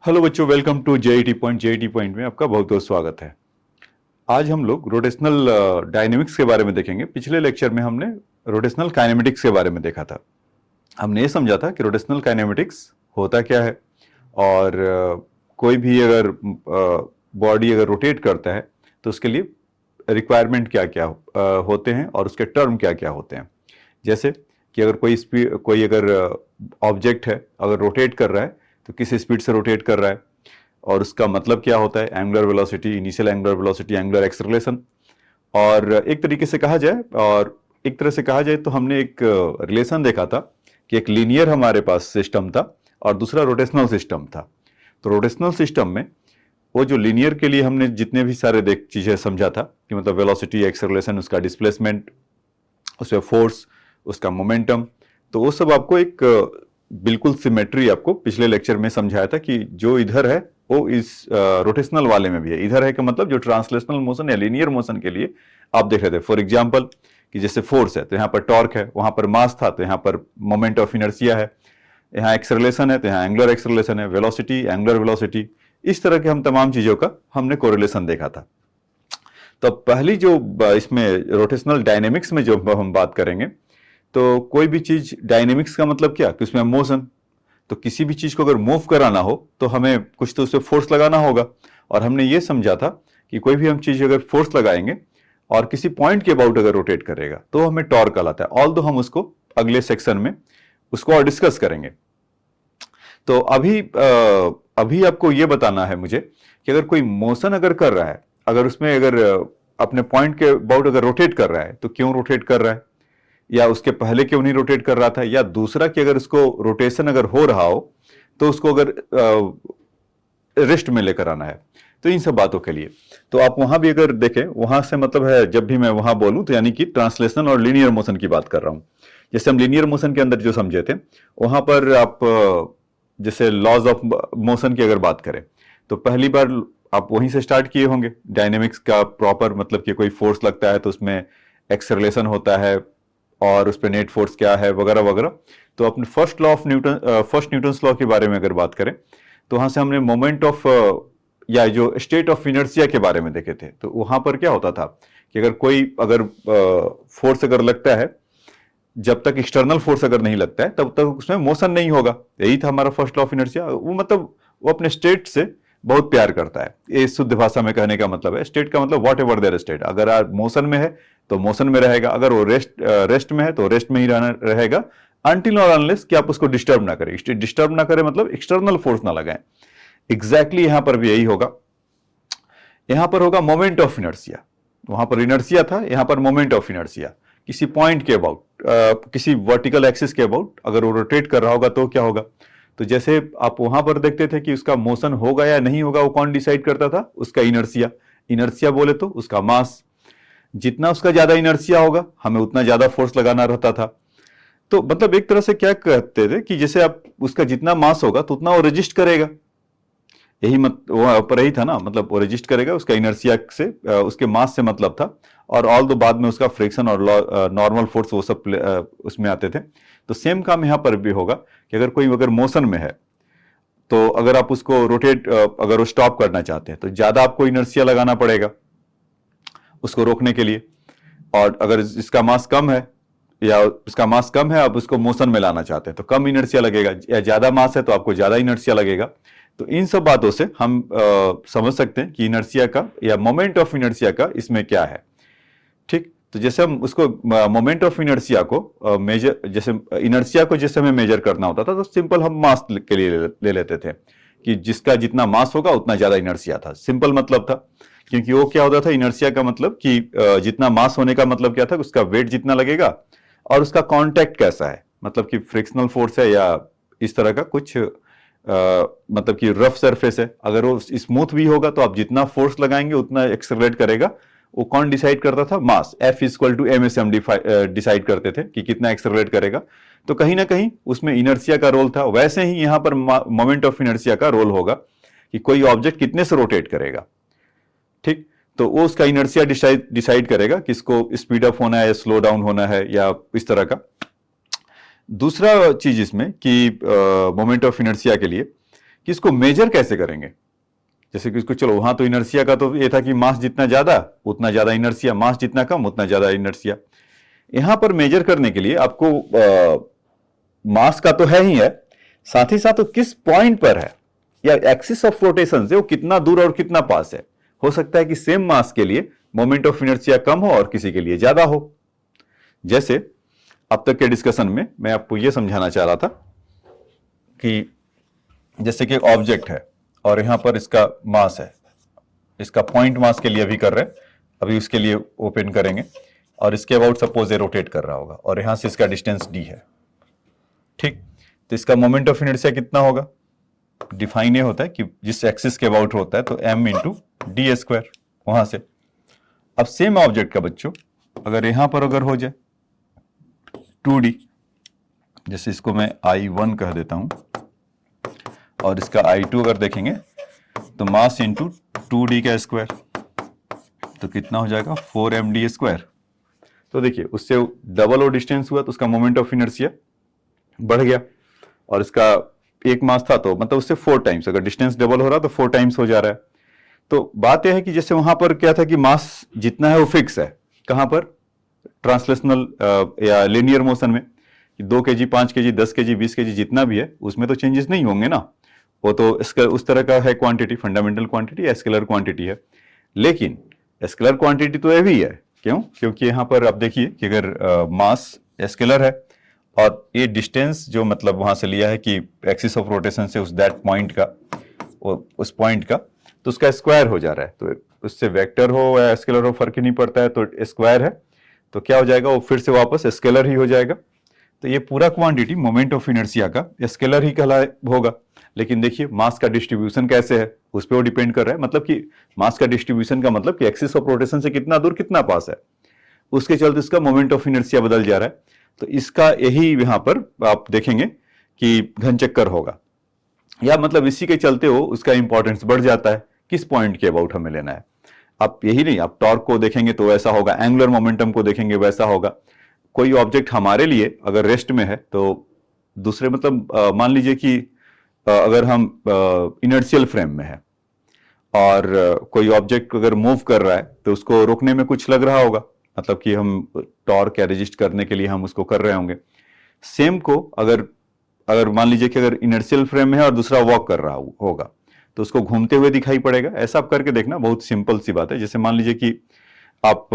Hello बच्चों, welcome to JET point. JET point में आपका बहुत बहुत स्वागत है। आज हम लोग रोटेशनल डायनेमिक्स के बारे में देखेंगे। पिछले लेक्चर में हमने रोटेशनल काइनेमेटिक्स के बारे में देखा था। हमने ये समझा था कि रोटेशनल काइनेमेटिक्स होता क्या है और कोई भी अगर बॉडी अगर रोटेट करता है तो उसके लिए रिक्वायरमेंट क्या क्या होते हैं और उसके टर्म क्या क्या होते हैं। जैसे कि अगर कोई अगर ऑब्जेक्ट है, अगर रोटेट कर रहा है तो किस स्पीड से रोटेट कर रहा है और उसका मतलब क्या होता है, angular velocity, initial angular velocity, angular acceleration. और एक तरीके से कहा जाए और एक तरह से कहा जाए तो हमने एक रिलेशन देखा था कि एक लीनियर हमारे पास सिस्टम था और दूसरा रोटेशनल सिस्टम था। तो रोटेशनल सिस्टम में वो जो लीनियर के लिए हमने जितने भी सारे देख चीजें समझा था कि मतलब वेलोसिटी, एक्सेलरेशन, उसका डिस्प्लेसमेंट, उसका फोर्स, उसका मोमेंटम, तो वो सब आपको एक बिल्कुल सिमेट्री आपको पिछले लेक्चर में समझाया था कि जो इधर है वो इस रोटेशनल वाले में भी है। इधर है कि मतलब जो ट्रांसलेशनल मोशन या लीनियर मोशन के लिए आप देख रहे थे। फॉर एग्जांपल कि जैसे फोर्स है तो यहाँ पर टॉर्क है, वहां पर मास था तो यहाँ पर मोमेंट ऑफ इनर्शिया है, यहाँ एक्सेलरेशन है तो यहाँ एंगुलर एक्सेलरेशन है, वेलोसिटी, एंगुलर वेलोसिटी, इस तरह के हम तमाम चीजों का हमने कोरिलेशन देखा था। तो पहली जो इसमें रोटेशनल डायनेमिक्स में जो हम बात करेंगे, तो कोई भी चीज डायनेमिक्स का मतलब क्या कि उसमें मोशन। तो किसी भी चीज को अगर मूव कराना हो तो हमें कुछ तो उस पर फोर्स लगाना होगा। और हमने ये समझा था कि कोई भी हम चीज अगर फोर्स लगाएंगे और किसी पॉइंट के अबाउट अगर रोटेट करेगा तो हमें टॉर्क कहलाता है। ऑल दो हम उसको अगले सेक्शन में उसको और डिस्कस करेंगे। तो अभी आपको ये बताना है मुझे कि अगर कोई मोशन अगर कर रहा है, अगर उसमें अगर अपने पॉइंट के अबाउट अगर रोटेट कर रहा है तो क्यों रोटेट कर रहा है, या उसके पहले क्यों नहीं रोटेट कर रहा था, या दूसरा कि अगर उसको रोटेशन अगर हो रहा हो तो उसको अगर रेस्ट में लेकर आना है। तो इन सब बातों के लिए तो आप वहां भी अगर देखें, वहां से मतलब है जब भी मैं वहां बोलूं तो यानी कि ट्रांसलेशनल और लीनियर मोशन की बात कर रहा हूं। जैसे हम लीनियर मोशन के अंदर जो समझे थे वहां पर आप जैसे लॉज ऑफ मोशन की अगर बात करें तो पहली बार आप वहीं से स्टार्ट किए होंगे। डायनेमिक्स का प्रॉपर मतलब कि कोई फोर्स लगता है तो उसमें एक्सेलरेशन होता है और उस पर नेट फोर्स क्या है वगैरह वगैरह। तो अपने फर्स्ट न्यूटन्स लॉ के बारे में अगर बात करें तो वहां से हमने मोमेंट ऑफ या जो स्टेट ऑफ इनर्शिया के बारे में देखे थे। तो वहां पर क्या होता था कि अगर फोर्स अगर लगता है, जब तक एक्सटर्नल फोर्स अगर नहीं लगता है तब तक उसमें मोशन नहीं होगा। यही था हमारा फर्स्ट लॉ ऑफ इनर्शिया। वो मतलब वो अपने स्टेट से बहुत प्यार करता है। ये शुद्ध भाषा में कहने का मतलब है, स्टेट का मतलब व्हाट एवर देयर स्टेट। अगर आप मोशन में है तो मोशन में रहेगा, अगर वो रेस्ट में है तो रेस्ट में ही रहेगा, अनटिल और अनलेस कि आप उसको डिस्टर्ब ना करें। डिस्टर्ब ना करें मतलब एक्सटर्नल फोर्स ना लगाएं। एग्जैक्टली यहां पर भी यही होगा। यहां पर होगा मोमेंट ऑफ इनर्शिया। वहां पर इनर्शिया था, यहां पर मोमेंट ऑफ इनर्शिया। किसी पॉइंट के अबाउट, किसी वर्टिकल एक्सिस के अबाउट अगर वो रोटेट कर रहा होगा तो क्या होगा। तो जैसे आप वहां पर देखते थे कि उसका मोशन होगा या नहीं होगा, वो कौन डिसाइड करता था, उसका इनर्शिया। इनर्शिया बोले तो उसका मास। जितना उसका ज्यादा इनर्शिया होगा हमें उतना ज्यादा फोर्स लगाना रहता था। तो मतलब एक तरह से क्या कहते थे कि जैसे आप उसका जितना मास होगा तो उतना वो रेजिस्ट करेगा। यही मत वो पर यही था ना, मतलब वो रेजिस्ट करेगा, उसका इनर्शिया से उसके मास से मतलब था। और ऑल दो बाद में उसका फ्रिक्शन और नॉर्मल फोर्स वो सब उसमें आते थे। तो सेम काम यहां पर भी होगा कि अगर मोशन में है तो अगर आप उसको रोटेट अगर वो स्टॉप करना चाहते हैं तो ज्यादा आपको इनर्शिया लगाना पड़ेगा उसको रोकने के लिए। और अगर इसका मास कम है या इसका मास कम है, आप उसको मोशन में लाना चाहते हैं तो कम इनर्शिया लगेगा, या ज्यादा मास है तो आपको ज्यादा इनर्शिया लगेगा। तो इन सब बातों से हम समझ सकते हैं कि इनर्शिया का या मोमेंट ऑफ इनर्शिया का इसमें क्या है। ठीक, तो जैसे हम उसको मोमेंट ऑफ इनर्शिया को मेजर, जैसे इनर्शिया को जैसे हमें मेजर करना होता था तो सिंपल हम मास के लिए ले लेते थे कि जिसका जितना मास होगा उतना ज्यादा इनर्शिया था। सिंपल मतलब था, क्योंकि वो क्या होता था, इनर्शिया का मतलब कि जितना मास होने का मतलब क्या था, उसका वेट जितना लगेगा और उसका कांटेक्ट कैसा है, मतलब कि फ्रिक्शनल फोर्स है या इस तरह का कुछ मतलब कि रफ सरफेस है। अगर वो स्मूथ भी होगा तो आप जितना फोर्स लगाएंगे उतना एक्सेलरेट करेगा। वो कौन डिसाइड करता था, mass. F equal to M S हम डिसाइड करते थे कि कितना एक्सेलरेट करेगा। तो कहीं ना कहीं उसमें इनर्शिया का रोल था। वैसे ही यहां पर मोमेंट ऑफ इनर्शिया का रोल होगा कि कोई ऑब्जेक्ट कितने से रोटेट करेगा। ठीक, तो वो उसका इनर्शिया डिसाइड करेगा कि इसको स्पीड अप होना है या स्लो डाउन होना है या इस तरह का। दूसरा चीज इसमें कि मोमेंट ऑफ इनर्शिया के लिए कि इसको मेजर कैसे करेंगे। जैसे कि इसको चलो वहां तो इनर्सिया का तो ये था कि मास जितना ज्यादा उतना ज्यादा इनर्सिया, मास जितना कम उतना ज्यादा इनर्सिया। यहां पर मेजर करने के लिए आपको मास का तो है ही है, साथ ही साथ वो किस पॉइंट पर है या एक्सिस ऑफ रोटेशन से वो कितना दूर और कितना पास है। हो सकता है कि सेम मास के लिए मोमेंट ऑफ इनर्शिया कम हो और किसी के लिए ज्यादा हो। जैसे अब तक के डिस्कशन में मैं आपको यह समझाना चाह रहा था कि जैसे कि एक ऑब्जेक्ट है और यहां पर इसका मास है, इसका पॉइंट मास के लिए अभी कर रहे हैं, अभी उसके लिए ओपन करेंगे और इसके अबाउट सपोज ये रोटेट कर रहा होगा और यहां से इसका डिस्टेंस डी है, ठीक। तो इसका मोमेंट ऑफ इनर्शिया कितना होगा, डिफाइन ये होता है कि जिस एक्सिस के अबाउट होता है तो m इंटू डी स्क्वायर वहां से। अब सेम ऑब्जेक्ट का बच्चों अगर यहां पर अगर हो जाए 2D, जैसे इसको मैं I1 कह देता हूं और इसका I2 अगर देखेंगे तो मास इंटू 2D का स्क्वायर, तो कितना हो जाएगा 4md स्क्वायर। तो देखिए उससे डबल और डिस्टेंस हुआ तो उसका मोमेंट ऑफ इनर्शिया बढ़ गया और इसका एक मास था तो मतलब उससे 4 टाइम्स, अगर डिस्टेंस डबल हो रहा तो 4 टाइम्स हो जा रहा है। तो बात यह है कि जैसे वहां पर क्या था कि मास जितना है वो फिक्स है, कहां पर ट्रांसलेशनल या लिनियर मोशन में 2 kg 5 kg 10 kg 20 kg जितना भी है उसमें तो चेंजेस नहीं होंगे ना, वो तो उस तरह का है क्वांटिटी, फंडामेंटल क्वांटिटी या स्केलर क्वांटिटी है। लेकिन स्केलर क्वांटिटी तो ये भी है, क्यों, क्योंकि यहां पर आप देखिए कि अगर मास स्केलर है और ये डिस्टेंस जो मतलब वहां से लिया है कि एक्सिस ऑफ रोटेशन से उस दैट पॉइंट का, उस पॉइंट का, तो उसका स्क्वायर हो जा रहा है। तो उससे वेक्टर हो या स्केलर हो फर्क ही नहीं पड़ता है, तो स्क्वायर है तो क्या हो जाएगा वो फिर से वापस स्केलर ही हो जाएगा। तो ये पूरा क्वांटिटी मोमेंट ऑफ इनर्शिया का स्केलर ही कहला होगा। लेकिन देखिए मास का डिस्ट्रीब्यूशन कैसे है उस पर वो डिपेंड कर रहा है, मतलब कि मास का डिस्ट्रीब्यूशन का मतलब कि एक्सिस ऑफ रोटेशन से कितना दूर कितना पास है, उसके चलते इसका मोमेंट ऑफ इनर्शिया बदल जा रहा है। तो इसका यही यहां पर आप देखेंगे कि घन चक्कर होगा, या मतलब इसी के चलते हो उसका इंपॉर्टेंस बढ़ जाता है किस पॉइंट के अबाउट हमें लेना है। आप यही नहीं, आप टॉर्क को देखेंगे तो वैसा होगा, एंगुलर मोमेंटम को देखेंगे वैसा होगा। कोई ऑब्जेक्ट हमारे लिए अगर रेस्ट में है तो दूसरे मतलब मान लीजिए कि अगर हम इनर्शियल फ्रेम में है और कोई ऑब्जेक्ट अगर मूव कर रहा है तो उसको रोकने में कुछ लग रहा होगा, मतलब कि हम टॉर्क या रेजिस्ट करने के लिए हम उसको कर रहे होंगे। सेम को अगर मान लीजिए कि अगर इनर्शियल फ्रेम में है और दूसरा वॉक कर रहा होगा तो उसको घूमते हुए दिखाई पड़ेगा। ऐसा आप करके देखना, बहुत सिंपल सी बात है। जैसे मान लीजिए कि आप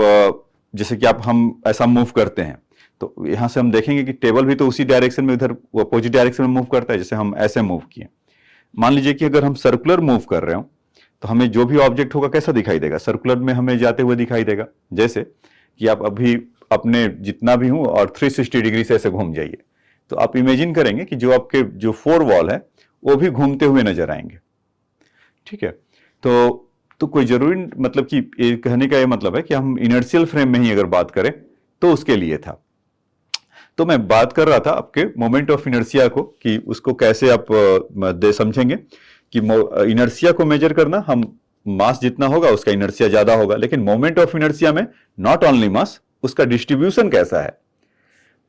जैसे कि आप हम ऐसा मूव करते हैं तो यहां से हम देखेंगे कि टेबल भी तो उसी डायरेक्शन में इधर अपोजिट डायरेक्शन में मूव करता है, जैसे हम ऐसे मूव किए। मान लीजिए कि अगर हम सर्कुलर मूव कर रहे हो तो हमें जो भी ऑब्जेक्ट होगा कैसा दिखाई देगा, सर्कुलर में हमें जाते हुए दिखाई देगा। जैसे कि आप अभी अपने जितना भी हूं और 360 डिग्री से ऐसे घूम जाइए तो आप इमेजिन करेंगे कि जो आपके जो 4 वॉल है वो भी घूमते हुए नजर आएंगे, ठीक है। तो कोई जरूरी मतलब कि ये कहने का ये मतलब है कि हम इनर्शियल फ्रेम में ही अगर बात करें तो उसके लिए था। तो मैं बात कर रहा था आपके मोमेंट ऑफ इनर्शिया को कि उसको कैसे आप समझेंगे कि इनर्शिया को मेजर करना, हम मास जितना होगा उसका इनर्शिया ज्यादा होगा, लेकिन मोमेंट ऑफ इनर्शिया में नॉट ओनली मास, उसका डिस्ट्रीब्यूशन कैसा है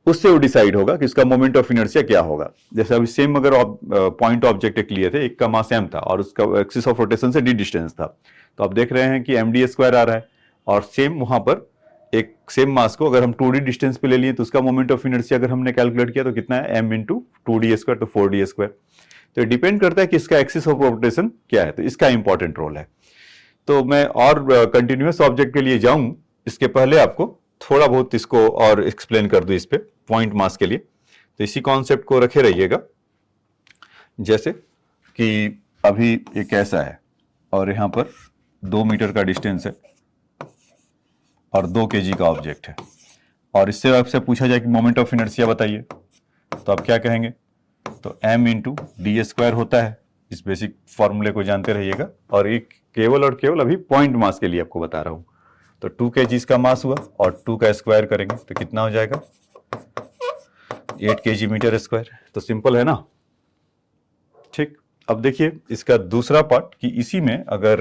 उससे वो डिसाइड होगा कि इसका मोमेंट ऑफ इनर्शिया क्या होगा। जैसे अभी सेम अगर पॉइंट ऑब्जेक्ट एक लिए थे, एक का मास m था और उसका एक्सिस ऑफ रोटेशन से d डिस्टेंस था, तो आप देख रहे हैं कि md स्क्वायर आ रहा है और सेम वहां पर एक सेम मास को अगर हम 2d डिस्टेंस पे ले लिए तो उसका मोमेंट ऑफ इनर्शिया अगर हमने कैलकुलेट किया तो कितना है m इंटू 2d स्क्वायर, तो 4d स्क्वायर। तो डिपेंड करता है कि इसका एक्सिस ऑफ रोटेशन क्या है, तो इसका इंपॉर्टेंट रोल है। तो मैं और कंटिन्यूअस ऑब्जेक्ट के लिए जाऊं इसके पहले आपको थोड़ा बहुत इसको और एक्सप्लेन कर दूं इस पे पॉइंट मास के लिए। तो इसी कॉन्सेप्ट को रखे रहिएगा। जैसे कि अभी एक ऐसा है और यहां पर 2 मीटर का डिस्टेंस है और 2 kg का ऑब्जेक्ट है और इससे आपसे पूछा जाए कि मोमेंट ऑफ इनर्शिया बताइए, तो आप क्या कहेंगे, तो m इंटू डी स्क्वायर होता है। इस बेसिक फॉर्मूले को जानते रहिएगा और एक केवल और केवल अभी पॉइंट मास के लिए आपको बता रहा हूं। तो 2 kg का मास हुआ और 2 का स्क्वायर करेंगे तो कितना हो जाएगा 8 kg मीटर स्क्वायर। तो सिंपल है ना, ठीक। अब देखिए इसका दूसरा पार्ट कि इसी में अगर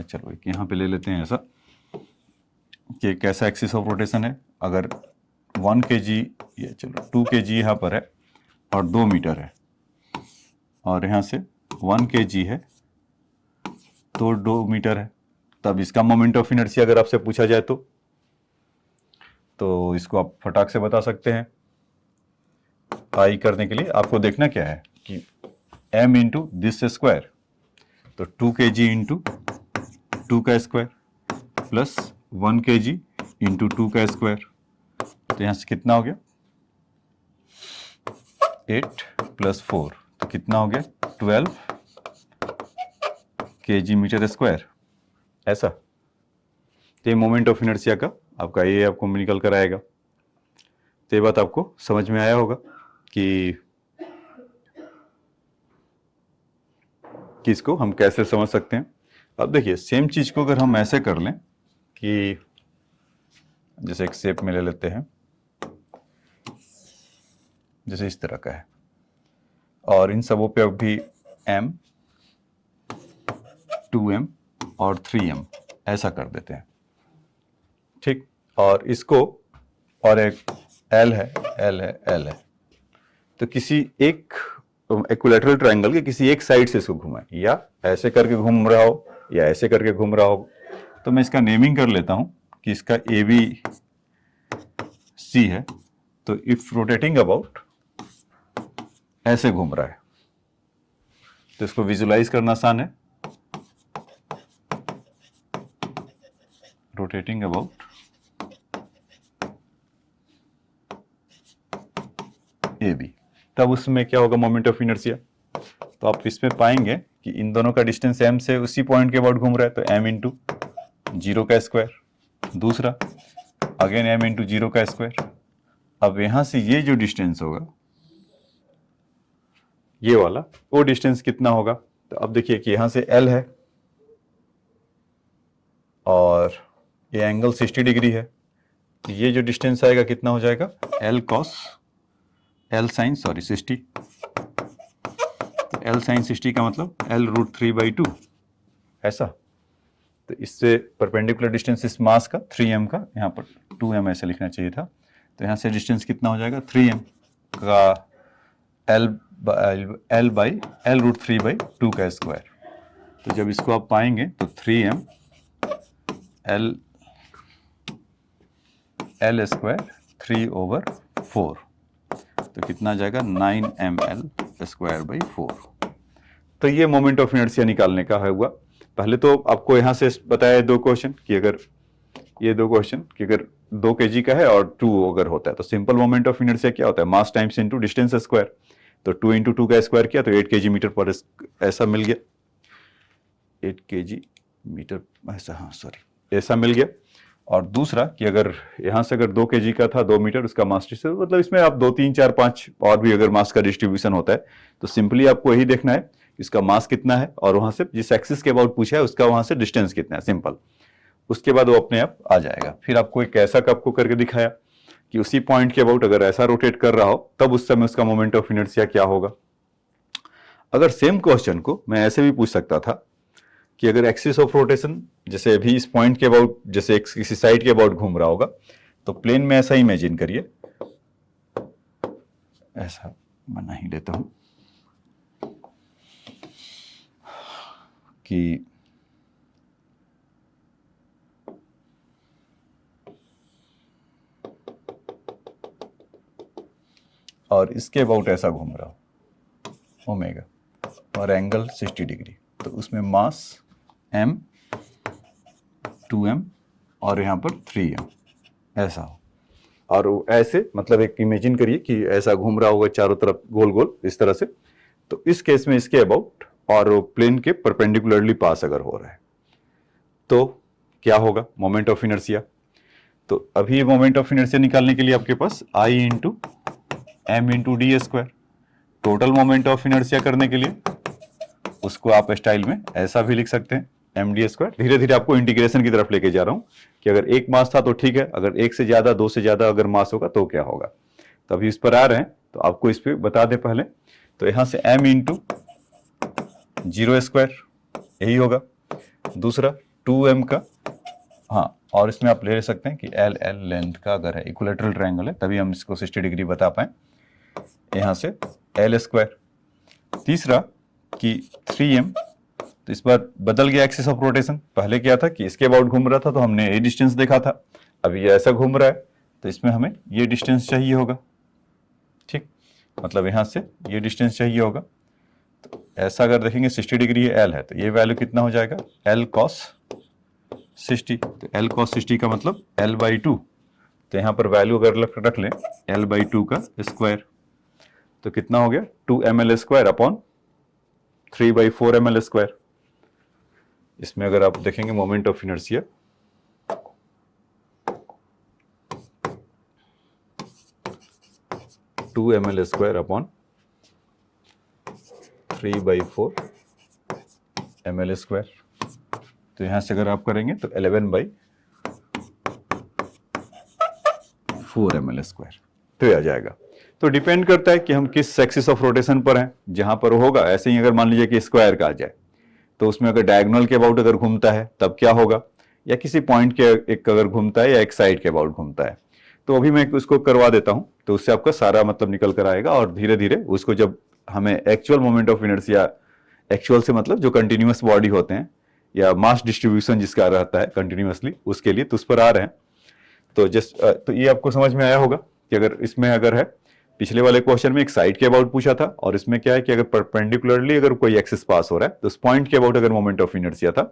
चलो एक यहां पे ले लेते हैं ऐसा कि कैसा एक्सिस ऑफ रोटेशन है। अगर 1 kg या चलो 2 kg यहां पर है और 2 मीटर है और यहां से 1 kg है तो 2 मीटर है। तब इसका मोमेंट ऑफ इनर्शिया अगर आपसे पूछा जाए तो इसको आप फटाक से बता सकते हैं। आई करने के लिए आपको देखना क्या है कि m इंटू दिस स्क्वायर, तो 2 kg इंटू 2 का स्क्वायर प्लस 1 kg इंटू 2 का स्क्वायर, तो यहाँ से कितना हो गया 8 प्लस 4, तो कितना हो गया 12 kg मीटर स्क्वायर। ऐसा तो ये मोमेंट ऑफ इनर्शिया का आपका ये आपको निकल कर आएगा। तो ये बात आपको समझ में आया होगा कि इसको हम कैसे समझ सकते हैं। अब देखिए सेम चीज को अगर हम ऐसे कर लें कि जैसे एक शेप में ले लेते हैं, जैसे इस तरह का है, और इन सबों पे अभी m, 2m और 3m ऐसा कर देते हैं, ठीक। और इसको और एक L है, L है, तो किसी एक इक्विलैटरल ट्रायंगल के किसी एक साइड से इसको घुमाएं, या ऐसे करके घूम रहा हो या ऐसे करके घूम रहा हो। तो मैं इसका नेमिंग कर लेता हूं कि इसका ABC है, तो इफ रोटेटिंग अबाउट ऐसे घूम रहा है, तो इसको विजुलाइज करना आसान है। रोटेटिंग अबाउट AB, तब उसमें क्या होगा मोमेंट ऑफ इनर्शिया। तो आप इसमें पाएंगे कि इन दोनों का डिस्टेंस m से उसी पॉइंट के अबाउट घूम रहा है, तो m इंटू 0 का स्क्वायर, दूसरा अगेन m इंटू 0 का स्क्वायर। अब यहां से ये जो डिस्टेंस होगा ये वाला, वो डिस्टेंस कितना होगा। तो अब देखिए कि यहां से L है और ये एंगल 60 डिग्री है, तो ये जो डिस्टेंस आएगा कितना हो जाएगा L साइन 60, तो L साइन 60 का मतलब L रूट 3/2 ऐसा। तो इससे परपेंडिकुलर डिस्टेंस इस मास का 3m का, यहाँ पर 2m ऐसे लिखना चाहिए था, तो यहाँ से डिस्टेंस कितना हो जाएगा 3m का L रूट 3/2 का स्क्वायर। तो जब इसको आप पाएंगे तो 3m L स्क्वायर 3/4, तो कितना आ जाएगा 9mL स्क्वायर बाई 4। तो ये मोमेंट ऑफ इनर्शिया निकालने का है हुआ। पहले तो आपको यहाँ से बताया दो क्वेश्चन कि अगर ये दो क्वेश्चन कि अगर 2 kg का है और 2 अगर होता है तो सिंपल मोमेंट ऑफ इनर्शिया क्या होता है, मास टाइम्स इनटू डिस्टेंस स्क्वायर। तो 2 इंटू 2 का स्क्वायर किया तो 8 kg मीटर पर ऐसा मिल गया, 8 kg मीटर ऐसा, हाँ सॉरी ऐसा मिल गया। और दूसरा कि अगर यहाँ से अगर 2 kg का था 2 मीटर उसका मास डिस्ट्रीब्यूशन, मतलब इसमें आप 2 3 4 5 और भी अगर मास का डिस्ट्रीब्यूशन होता है तो सिंपली आपको यही देखना है इसका मास कितना है और वहां से जिस एक्सिस के अबाउट पूछा है उसका वहां से डिस्टेंस कितना है, सिंपल। उसके बाद वो अपने आप आ जाएगा। फिर आपको एक ऐसा आपको करके दिखाया कि उसी पॉइंट के अबाउट अगर ऐसा रोटेट कर रहा हो तब उस समय उसका मोमेंट ऑफ इनर्शिया क्या होगा। अगर सेम क्वेश्चन को मैं ऐसे भी पूछ सकता था कि अगर एक्सिस ऑफ रोटेशन जैसे अभी इस पॉइंट के अबाउट जैसे किसी साइड के अबाउट घूम रहा होगा, तो प्लेन में ऐसा इमेजिन करिए, ऐसा बना ही लेता हूं कि और इसके अबाउट ऐसा घूम रहा हो ओमेगा और एंगल 60 डिग्री, तो उसमें मास m 2m और यहाँ पर 3m ऐसा हो। और वो ऐसे मतलब एक इमेजिन करिए कि ऐसा घूम रहा होगा चारों तरफ गोल गोल इस तरह से। तो इस केस में इसके अबाउट और प्लेन के परपेंडिकुलरली पास अगर हो रहा है तो क्या होगा मोमेंट ऑफ इनर्शिया। तो अभी मोमेंट ऑफ इनर्शिया निकालने के लिए आपके पास I into m into D square, total moment of inertia करने के लिए उसको आप स्टाइल में ऐसा भी लिख सकते हैं एम डी स्क्वायर। धीरे धीरे आपको इंटीग्रेशन की तरफ लेके जा रहा हूं कि अगर एक मास था तो ठीक है, अगर एक से ज्यादा 2 से ज्यादा अगर मास होगा तो क्या होगा। तो अभी इस पर आ रहे हैं तो आपको इस पर बता दें पहले। तो यहां से m इंटू 0 स्क्वायर यही होगा, दूसरा 2m का, हाँ और इसमें आप ले सकते हैं कि L लेंथ का अगर है इक्विलैटरल ट्रायंगल है तभी हम इसको 60 डिग्री बता पाए, यहां से L स्क्वायर। तीसरा कि 3m, तो इस बार बदल गया एक्सिस ऑफ रोटेशन। पहले क्या था कि इसके अबाउट घूम रहा था तो हमने ये डिस्टेंस देखा था, अब ये ऐसा घूम रहा है तो इसमें हमें ये डिस्टेंस चाहिए होगा। ठीक, मतलब यहाँ से ये डिस्टेंस चाहिए होगा। तो ऐसा अगर देखेंगे 60 डिग्री ये एल है तो ये वैल्यू कितना हो जाएगा, एल कॉस 60। तो एल कॉस 60 का मतलब l/2। तो यहाँ पर वैल्यू अगर रख लें l/2 का स्क्वायर तो कितना हो गया 2ml² अपॉन 3/4 ml²। इसमें अगर आप देखेंगे moment of inertia, two ml² upon 3/4 ml²। तो यहां से अगर आप करेंगे तो 11/4 ml², तो आ जाएगा। तो डिपेंड करता है कि हम किस एक्सिस ऑफ रोटेशन पर हैं। जहां पर होगा ऐसे ही अगर मान लीजिए कि स्क्वायर का आ जाए तो उसमें अगर डायगोनल के अबाउट अगर घूमता है तब क्या होगा, या किसी पॉइंट के एक अगर घूमता है या एक साइड के अबाउट घूमता है। तो अभी मैं उसको करवा देता हूं तो उससे आपका सारा मतलब निकल कर आएगा। और धीरे धीरे उसको जब हमें actual moment of inertia, actual से मतलब जो कंटिन्यूअस बॉडी होते हैं या मास डिस्ट्रीब्यूशन जिसका रहता है कंटिन्यूअसली, उसके लिए तो उस पर आ रहे हैं। तो तो ये आपको समझ में आया होगा कि अगर इसमें अगर है, पिछले वाले क्वेश्चन में एक साइड के अबाउट पूछा था और इसमें क्या है कि अगर परपेंडिकुलरली अगर कोई एक्सिस पास हो रहा है तो उस पॉइंट के अबाउट अगर मोमेंट ऑफ इनर्शिया था।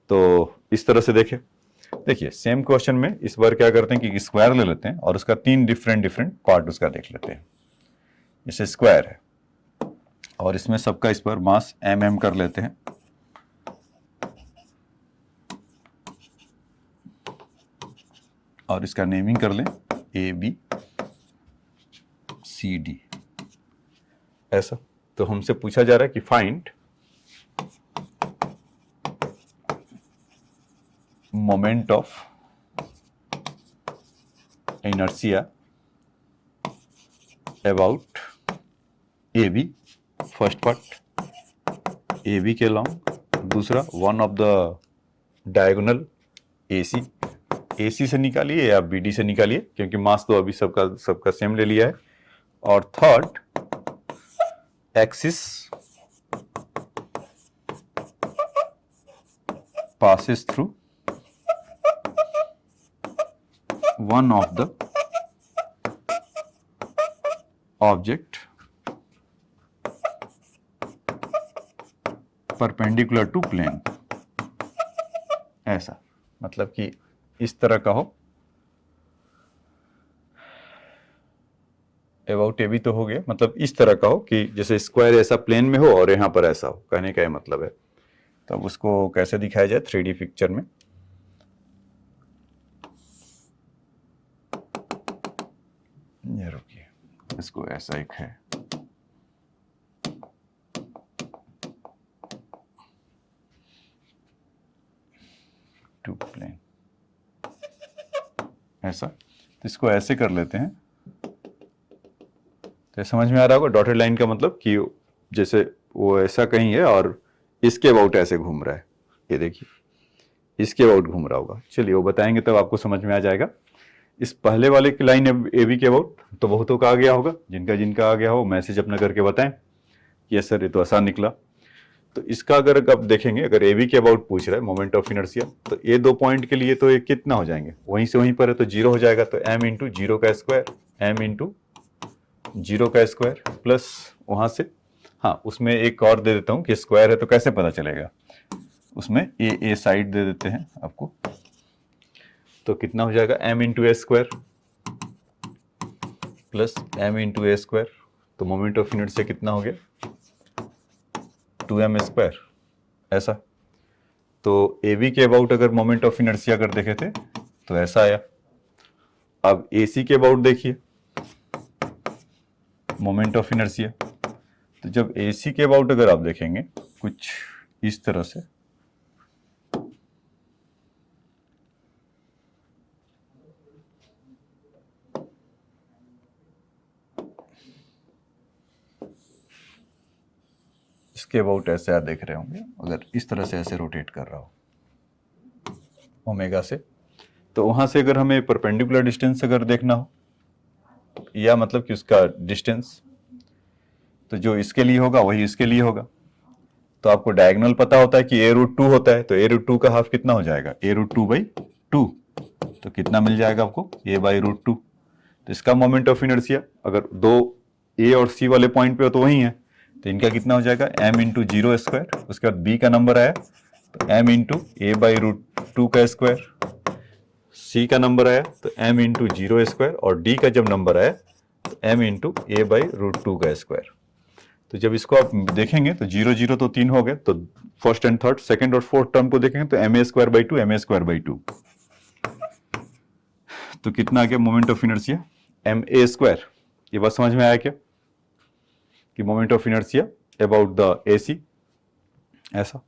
तो इस तरह से देखिए सेम क्वेश्चन में इस बार क्या करते हैं कि स्क्वायर ले लेते हैं और उसका 3 डिफरेंट पार्ट उसका देख लेते हैं। जैसे स्क्वायर है और इसमें सबका इस पर मास mm कर लेते हैं। और इसका नेमिंग कर लें ABCD ऐसा। तो हमसे पूछा जा रहा है कि find moment of inertia about AB, first part AB के लॉन्ग, दूसरा one of the diagonal AC से निकालिए या BD से निकालिए क्योंकि मास तो अभी सबका सेम ले लिया है। और third axis passes through one of the object perpendicular to plane। ऐसा मतलब कि इस तरह का हो, अबाउट AB तो हो गया, मतलब इस तरह का हो कि जैसे स्क्वायर ऐसा प्लेन में हो और यहाँ पर ऐसा हो, कहने का ये मतलब है। तो अब उसको कैसे दिखाया जाए 3D पिक्चर में। ये रुकिए, इसको ऐसा एक है, टू प्लेन ऐसा। तो इसको ऐसे कर लेते हैं। तो समझ में आ रहा होगा डॉटेड लाइन का मतलब कि जैसे वो ऐसा कहीं है और इसके अबाउट ऐसे घूम रहा है। ये देखिए इसके अबाउट घूम रहा होगा। चलिए वो बताएंगे तब आपको समझ में आ जाएगा। इस पहले वाले की लाइन AB के अबाउट तो बहुतों का आ गया होगा, जिनका आ गया हो मैसेज अपना करके बताएं कि यस सर ये तो आसान निकला। तो इसका अगर आप देखेंगे, अगर AB के अबाउट पूछ रहा है मोमेंट ऑफ इनर्शिया, तो ये 2 पॉइंट के लिए तो ये कितना हो जाएंगे, वहीं से वहीं पर है तो 0 हो जाएगा। तो m इंटू 0 का स्क्वायर, m इंटू 0 का स्क्वायर प्लस वहां से, हाँ उसमें एक और दे देता हूं कि स्क्वायर है तो कैसे पता चलेगा, उसमें ए साइड दे देते हैं आपको। तो कितना हो जाएगा m इंटू ए स्क्वायर प्लस m इंटू ए स्क्वायर। तो मोमेंट ऑफ इनर्शिया कितना हो गया 2m² ऐसा। तो AB के अबाउट अगर मोमेंट ऑफ इनर्शिया अगर देखे थे तो ऐसा आया। अब AC के अबाउट देखिए मोमेंट ऑफ इनर्शिया। तो जब AC के अबाउट अगर आप देखेंगे कुछ इस तरह से, इसके अबाउट ऐसे आप देख रहे होंगे, अगर इस तरह से ऐसे रोटेट कर रहा हो ओमेगा से, तो वहां से अगर हमें परपेंडिकुलर डिस्टेंस अगर देखना हो, या मतलब कि उसका डिस्टेंस, तो जो इसके लिए होगा वही इसके लिए होगा। तो आपको डायगोनल पता होता है कि a√2 होता है, तो a√2 का हाफ कितना हो जाएगा, a√2/2। तो कितना मिल जाएगा आपको, a/√2। तो इसका मोमेंट ऑफ इनर्शिया अगर दो ए और सी वाले पॉइंट पे हो तो वही है, तो इनका कितना हो जाएगा m×0²। उसके बाद b का नंबर आया तो m×a/√2 का स्क्वायर, सी का नंबर आया तो m×0² और डी का जब नंबर आया तो m×a/√2 का स्क्वायर। तो जब इसको आप देखेंगे तो 0 तो 3 हो गए, तो फर्स्ट एंड थर्ड, सेकंड और फोर्थ टर्म को देखेंगे तो ma²/2 ma²/2। तो कितना आ गया मोमेंट ऑफ इनर्शिया, ma²। ये बात समझ में आया क्या कि moment of inertia about the AC, ऐसा।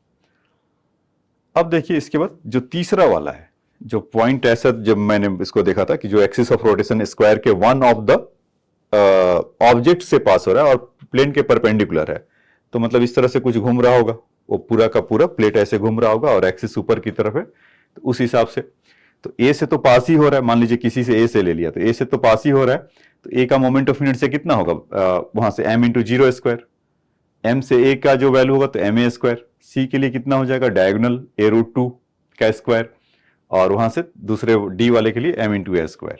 अब देखिए इसके बाद जो तीसरा वाला है, जो पॉइंट ऐसा जब मैंने इसको देखा था कि जो एक्सिस ऑफ रोटेशन स्क्वायर के वन ऑफ द ऑब्जेक्ट से पास हो रहा है और प्लेन के परपेंडिकुलर है, तो मतलब इस तरह से कुछ घूम रहा होगा, वो पूरा का पूरा प्लेट ऐसे घूम रहा होगा और एक्सिस ऊपर की तरफ है, तो उस हिसाब से तो ए से तो पास ही हो रहा है, मान लीजिए किसी से ए से ले लिया तो ए से तो पास ही हो रहा है, तो ए का मोमेंट ऑफ इनर्शिया कितना होगा, वहां से m×0², m से ए का जो वैल्यू होगा तो ma², सी के लिए कितना हो जाएगा डायगोनल a√2 का स्क्वायर, और वहां से दूसरे डी वाले के लिए m×a²।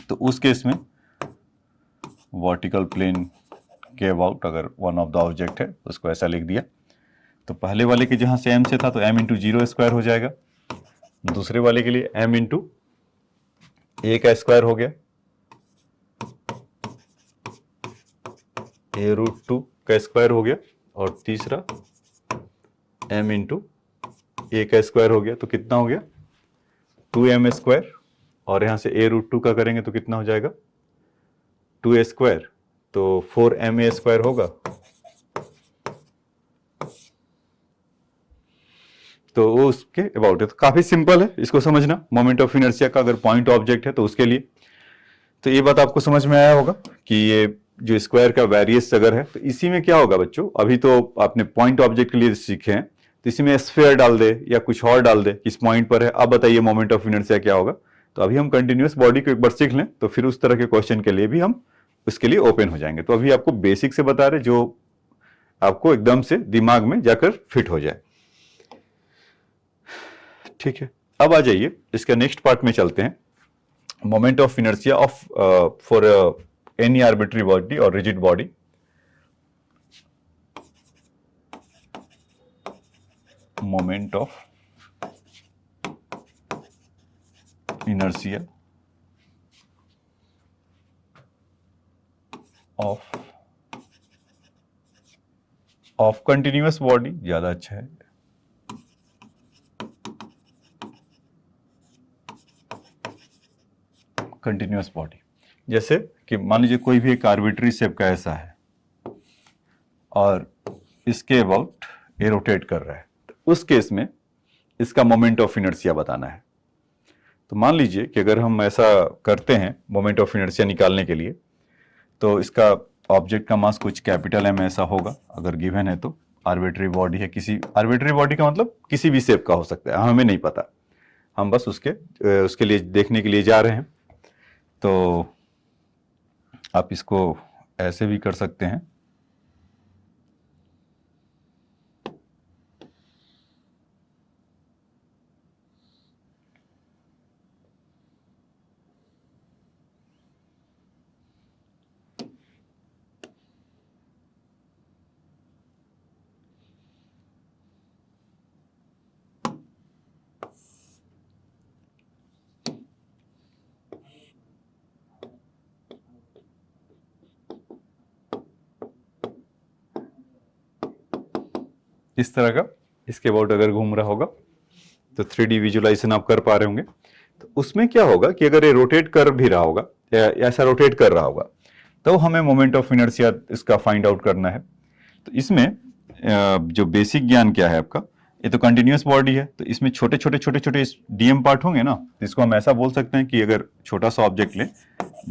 तो उस केस में वर्टिकल प्लेन के अबाउट अगर वन ऑफ द ऑब्जेक्ट है उसको ऐसा लिख दिया, तो पहले वाले के जहां से m से था तो m×0² हो जाएगा, दूसरे वाले के लिए m×a का स्क्वायर हो गया, a√2 का स्क्वायर हो गया, और तीसरा m×a का स्क्वायर हो गया, तो कितना हो गया 2m², और यहां से a√2 का करेंगे तो कितना हो जाएगा 2a², तो 4ma² होगा। तो वो उसके अबाउट है, तो काफी सिंपल है इसको समझना, मोमेंट ऑफ इनर्शिया का अगर पॉइंट ऑब्जेक्ट है तो उसके लिए। तो ये बात आपको समझ में आया होगा कि ये जो स्क्वायर का वेरियस अगर है तो इसी में क्या होगा बच्चों, अभी तो आपने पॉइंट ऑब्जेक्ट के लिए सीखे हैं, तो इसी में स्फीयर डाल दे या कुछ और डाल दे किस पॉइंट पर है, अब बताइए मोमेंट ऑफ इनर्शिया क्या होगा। तो अभी हम कंटिन्यूअस बॉडी को एक बार सीख लें, तो फिर उस तरह के क्वेश्चन के लिए भी हम उसके लिए ओपन हो जाएंगे। तो अभी आपको बेसिक से बता रहे जो आपको एकदम से दिमाग में जाकर फिट हो जाए, ठीक है। अब आ जाइए इसका नेक्स्ट पार्ट में चलते हैं, moment of inertia of for any arbitrary body और rigid body. Moment of inertia of continuous body ज्यादा अच्छा है, कंटिन्यूअस बॉडी। जैसे कि मान लीजिए कोई भी एक आर्बिट्री शेप का ऐसा है और इसके अबाउट ये रोटेट कर रहा है, तो उस केस में इसका मोमेंट ऑफ इनर्शिया बताना है। तो मान लीजिए कि अगर हम ऐसा करते हैं मोमेंट ऑफ इनर्शिया निकालने के लिए, तो इसका ऑब्जेक्ट का मास कुछ कैपिटल M ऐसा होगा अगर गिवन है, तो आर्बिट्री बॉडी है, किसी आर्बिट्री बॉडी का मतलब किसी भी शेप का हो सकता है, हमें नहीं पता, हम बस उसके लिए देखने के लिए जा रहे हैं। तो आप इसको ऐसे भी कर सकते हैं, इस तरह का इसके अबाउट अगर घूम रहा होगा तो 3D विजुलाइजेशन आप कर पा रहे होंगे। तो उसमें क्या होगा कि अगर ये रोटेट कर भी रहा होगा या ऐसा रोटेट कर रहा होगा, तो हमें मोमेंट ऑफ इनर्शिया इसका फाइंड आउट करना है। तो इसमें जो बेसिक ज्ञान क्या है आपका, ये तो कंटिन्यूअस बॉडी है, तो इसमें छोटे छोटे डीएम पार्ट होंगे ना, इसको हम ऐसा बोल सकते हैं कि अगर छोटा सा ऑब्जेक्ट लें,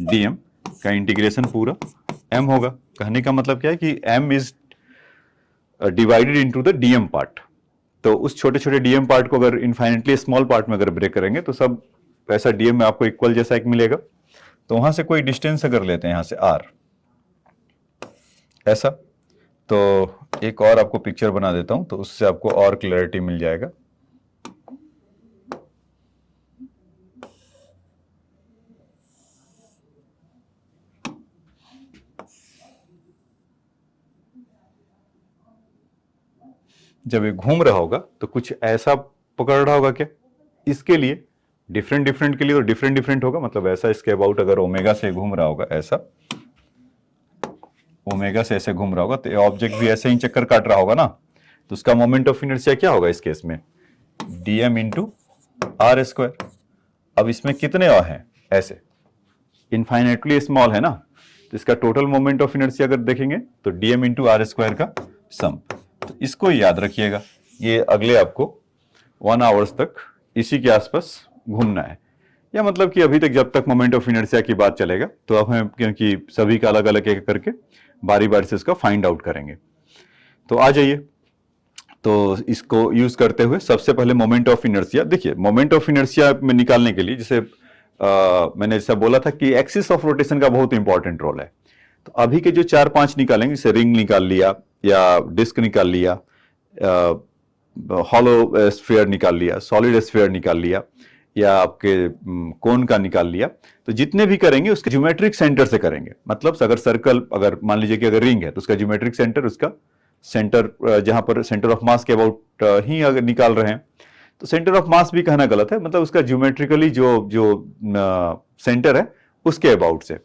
डीएम का इंटीग्रेशन पूरा एम होगा। कहने का मतलब क्या है कि M is divided into the DM part. तो उस छोटे छोटे डीएम पार्ट को अगर इनफाइनेटली स्मॉल पार्ट में अगर ब्रेक करेंगे तो सब ऐसा डीएम में आपको इक्वल जैसा एक मिलेगा। तो वहां से कोई डिस्टेंस अगर लेते हैं, यहां से आर, ऐसा। तो एक और आपको पिक्चर बना देता हूं तो उससे आपको और क्लैरिटी मिल जाएगा। जब ये घूम रहा होगा तो कुछ ऐसा पकड़ रहा होगा क्या? इसके लिए डिफरेंट डिफरेंट के लिए तो डिफरेंट डिफरेंट होगा, मतलब ऐसा इसके अबाउट अगर ओमेगा से घूम रहा होगा, ऐसा ओमेगा से ऐसे घूम रहा होगा, तो ऑब्जेक्ट भी ऐसे ही चक्कर काट रहा होगा ना, तो उसका मोमेंट ऑफ इनर्शिया क्या होगा इस केस में? dm into R square. अब इसमें कितने और हैं ऐसे, इनफाइनेटली स्मॉल है ना, तो इसका टोटल मोमेंट ऑफ इनर्शिया अगर देखेंगे तो dm इंटू आर स्क्वायर का सम। तो इसको याद रखिएगा, ये अगले आपको 1 आवर्स तक इसी के आसपास घूमना है, या मतलब कि अभी तक जब तक मोमेंट ऑफ इनर्शिया की बात चलेगा, तो अब हम क्योंकि सभी का अलग अलग एक करके बारी बारी से इसका फाइंड आउट करेंगे। तो आ जाइए, तो इसको यूज करते हुए सबसे पहले मोमेंट ऑफ इनर्शिया देखिए। मोमेंट ऑफ इनर्शिया में निकालने के लिए जैसे मैंने जैसा बोला था कि एक्सिस ऑफ रोटेशन का बहुत इंपॉर्टेंट रोल है। तो अभी के जो 4-5 निकालेंगे, जैसे रिंग निकाल लिया या डिस्क निकाल लिया, हॉलो स्फीयर निकाल लिया, सॉलिड स्फीयर निकाल लिया, या आपके कोन का निकाल लिया, तो जितने भी करेंगे उसके ज्योमेट्रिक सेंटर से करेंगे। मतलब अगर सर्कल, अगर मान लीजिए कि अगर रिंग है तो उसका ज्योमेट्रिक सेंटर, उसका सेंटर जहां पर सेंटर ऑफ मास के अबाउट ही अगर निकाल रहे हैं, तो सेंटर ऑफ मास भी कहना गलत है, मतलब उसका ज्योमेट्रिकली जो जो सेंटर है उसके अबाउट से।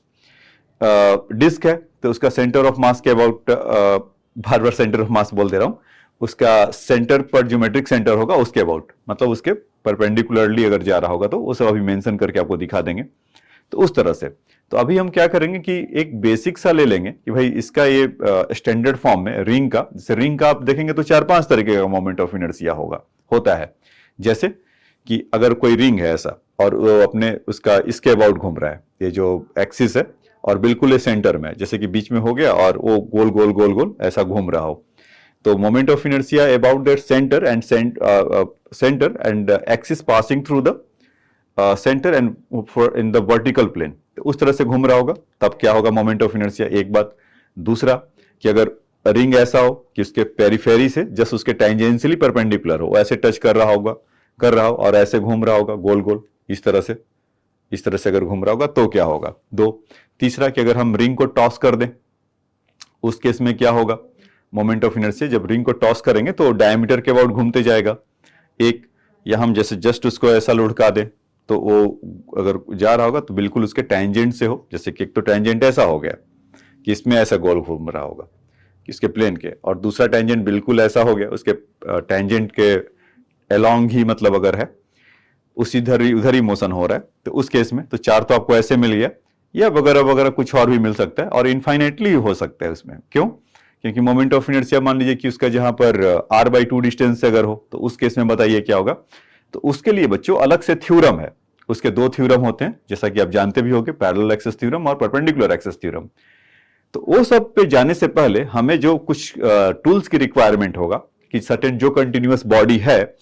डिस्क है तो उसका सेंटर ऑफ मास के about, bar bar centre of mass बोल दे रहा हूं, उसका सेंटर पर ज्योमेट्रिक सेंटर होगा उसके अबाउट, मतलब उसके परपेंडिकुलरली अगर जा रहा होगा तो वो सब अभी मेंशन करके आपको दिखा देंगे। तो उस तरह से तो अभी हम क्या करेंगे कि एक बेसिक सा ले लेंगे कि भाई इसका ये स्टैंडर्ड फॉर्म में रिंग का, जैसे रिंग का आप देखेंगे तो 4-5 तरीके का मोमेंट ऑफ इनर्शिया होता है। जैसे कि अगर कोई रिंग है ऐसा और वो अपने उसका इसके अबाउट घूम रहा है, ये जो एक्सिस है और बिल्कुल ये सेंटर में, जैसे कि बीच में हो गया और वो गोल गोल गोल गोल ऐसा घूम रहा हो, तो moment of inertia about that centre and axis passing through the centre and in the vertical plane, तो उस तरह से घूम रहा होगा, तब क्या होगा मोमेंट ऑफ इनर्शिया, एक बात। दूसरा कि अगर रिंग ऐसा हो कि उसके पेरिफेरी से जस्ट उसके टेंजेंशियली परपेंडिकुलर हो, ऐसे टच कर रहा हो और ऐसे घूम रहा होगा गोल गोल, इस तरह से अगर घूम रहा होगा तो क्या होगा, दो। तीसरा कि अगर हम रिंग को टॉस कर दें, उस केस में क्या होगा मोमेंट ऑफ इनर्शिया, जब रिंग को टॉस करेंगे तो डायमीटर के अबाउट घूमते जाएगा एक, या हम जैसे जस्ट उसको ऐसा लुढ़का दें तो वो अगर जा रहा होगा तो बिल्कुल उसके टेंजेंट से हो, जैसे कि एक तो टेंजेंट ऐसा हो गया कि इसमें ऐसा गोल घूम रहा होगा इसके प्लेन के, और दूसरा टेंजेंट बिल्कुल ऐसा हो गया उसके टेंजेंट के अलोंग ही, मतलब अगर है उस उधर ही मोशन हो रहा है, तो उस केस में तो 4 तो आपको ऐसे मिल गया, या वगैरह वगैरह कुछ और भी मिल सकता है, और इनफाइनेटली हो सकता है उसमें। क्यों? क्योंकि मोमेंट ऑफ इनर्शिया मान लीजिए कि उसका जहां पर r/2 डिस्टेंस अगर हो, तो उस केस में बताइए क्या होगा। तो उसके लिए बच्चों अलग से थ्योरम है, उसके 2 थ्योरम होते हैं, जैसा कि आप जानते भी होंगे, पैरेलल एक्सिस थ्योरम और परपेंडिकुलर एक्सिस थ्योरम। तो वो सब पे जाने से पहले हमें जो कुछ टूल्स की रिक्वायरमेंट होगा कि सर्टेन जो कंटिन्यूअस बॉडी है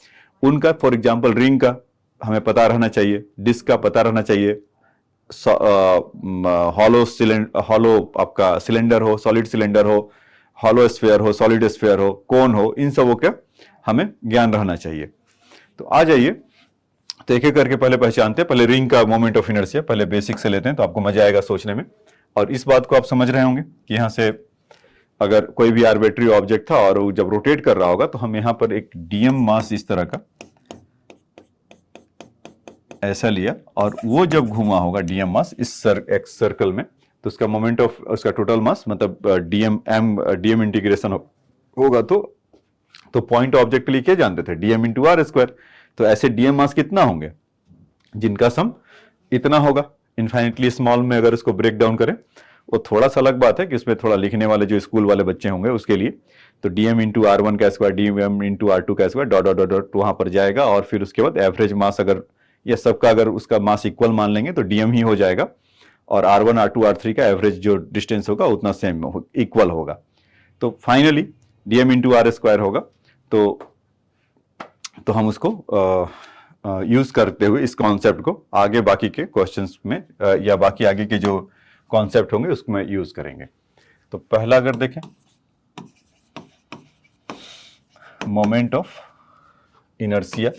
उनका, फॉर एग्जांपल रिंग का हमें पता रहना चाहिए, डिस्क का पता रहना चाहिए, हॉलो आपका सिलेंडर हो, सॉलिड सिलेंडर हो, हॉलो स्फीयर हो, सॉलिड स्फीयर हो, कोन हो, इन सबों का हमें ज्ञान रहना चाहिए। तो आ जाइए, तो एक एक करके पहले पहचानते हैं। पहले रिंग का मोमेंट ऑफ इनर्शिया पहले बेसिक से लेते हैं, तो आपको मजा आएगा सोचने में, और इस बात को आप समझ रहे होंगे कि यहां से अगर कोई भी आर्बिट्री ऑब्जेक्ट था और वो जब रोटेट कर रहा होगा तो हम यहां पर एक डीएम मास इस तरह का ऐसा लिया, और वो जब घुमा होगा डीएम मास इस एक्स सर्कल में, तो उसका मोमेंट ऑफ उसका टोटल मास मतलब डीएम इंटीग्रेशन होगा, तो पॉइंट ऑब्जेक्ट के लिए क्या जानते थे, डीएम इंटू आर स्क्वायर। तो ऐसे डीएम मास कितना होंगे जिनका सम इतना होगा, इनफाइनेटली स्मॉल में अगर इसको ब्रेक डाउन करें, वो थोड़ा सा अलग बात है कि उसमें थोड़ा लिखने वाले जो स्कूल वाले बच्चे होंगे उसके लिए, तो डीएम इंटू R1 का स्क्वायर, डीएम इंटू R2 का स्क्वायर, डॉट डॉट डॉट वहां पर जाएगा, और फिर उसके बाद एवरेज मास अगर ये सबका अगर उसका मास इक्वल मान लेंगे तो डीएम ही हो जाएगा, और R1 R2 R3 का एवरेज जो डिस्टेंस होगा उतना सेम इक्वल होगा। तो finally DM into R square होगा। तो हम उसको यूज करते हुए इस कॉन्सेप्ट को आगे बाकी के क्वेश्चंस में या बाकी आगे के जो कॉन्सेप्ट होंगे उसमें यूज करेंगे। तो पहला अगर देखें, moment of inertia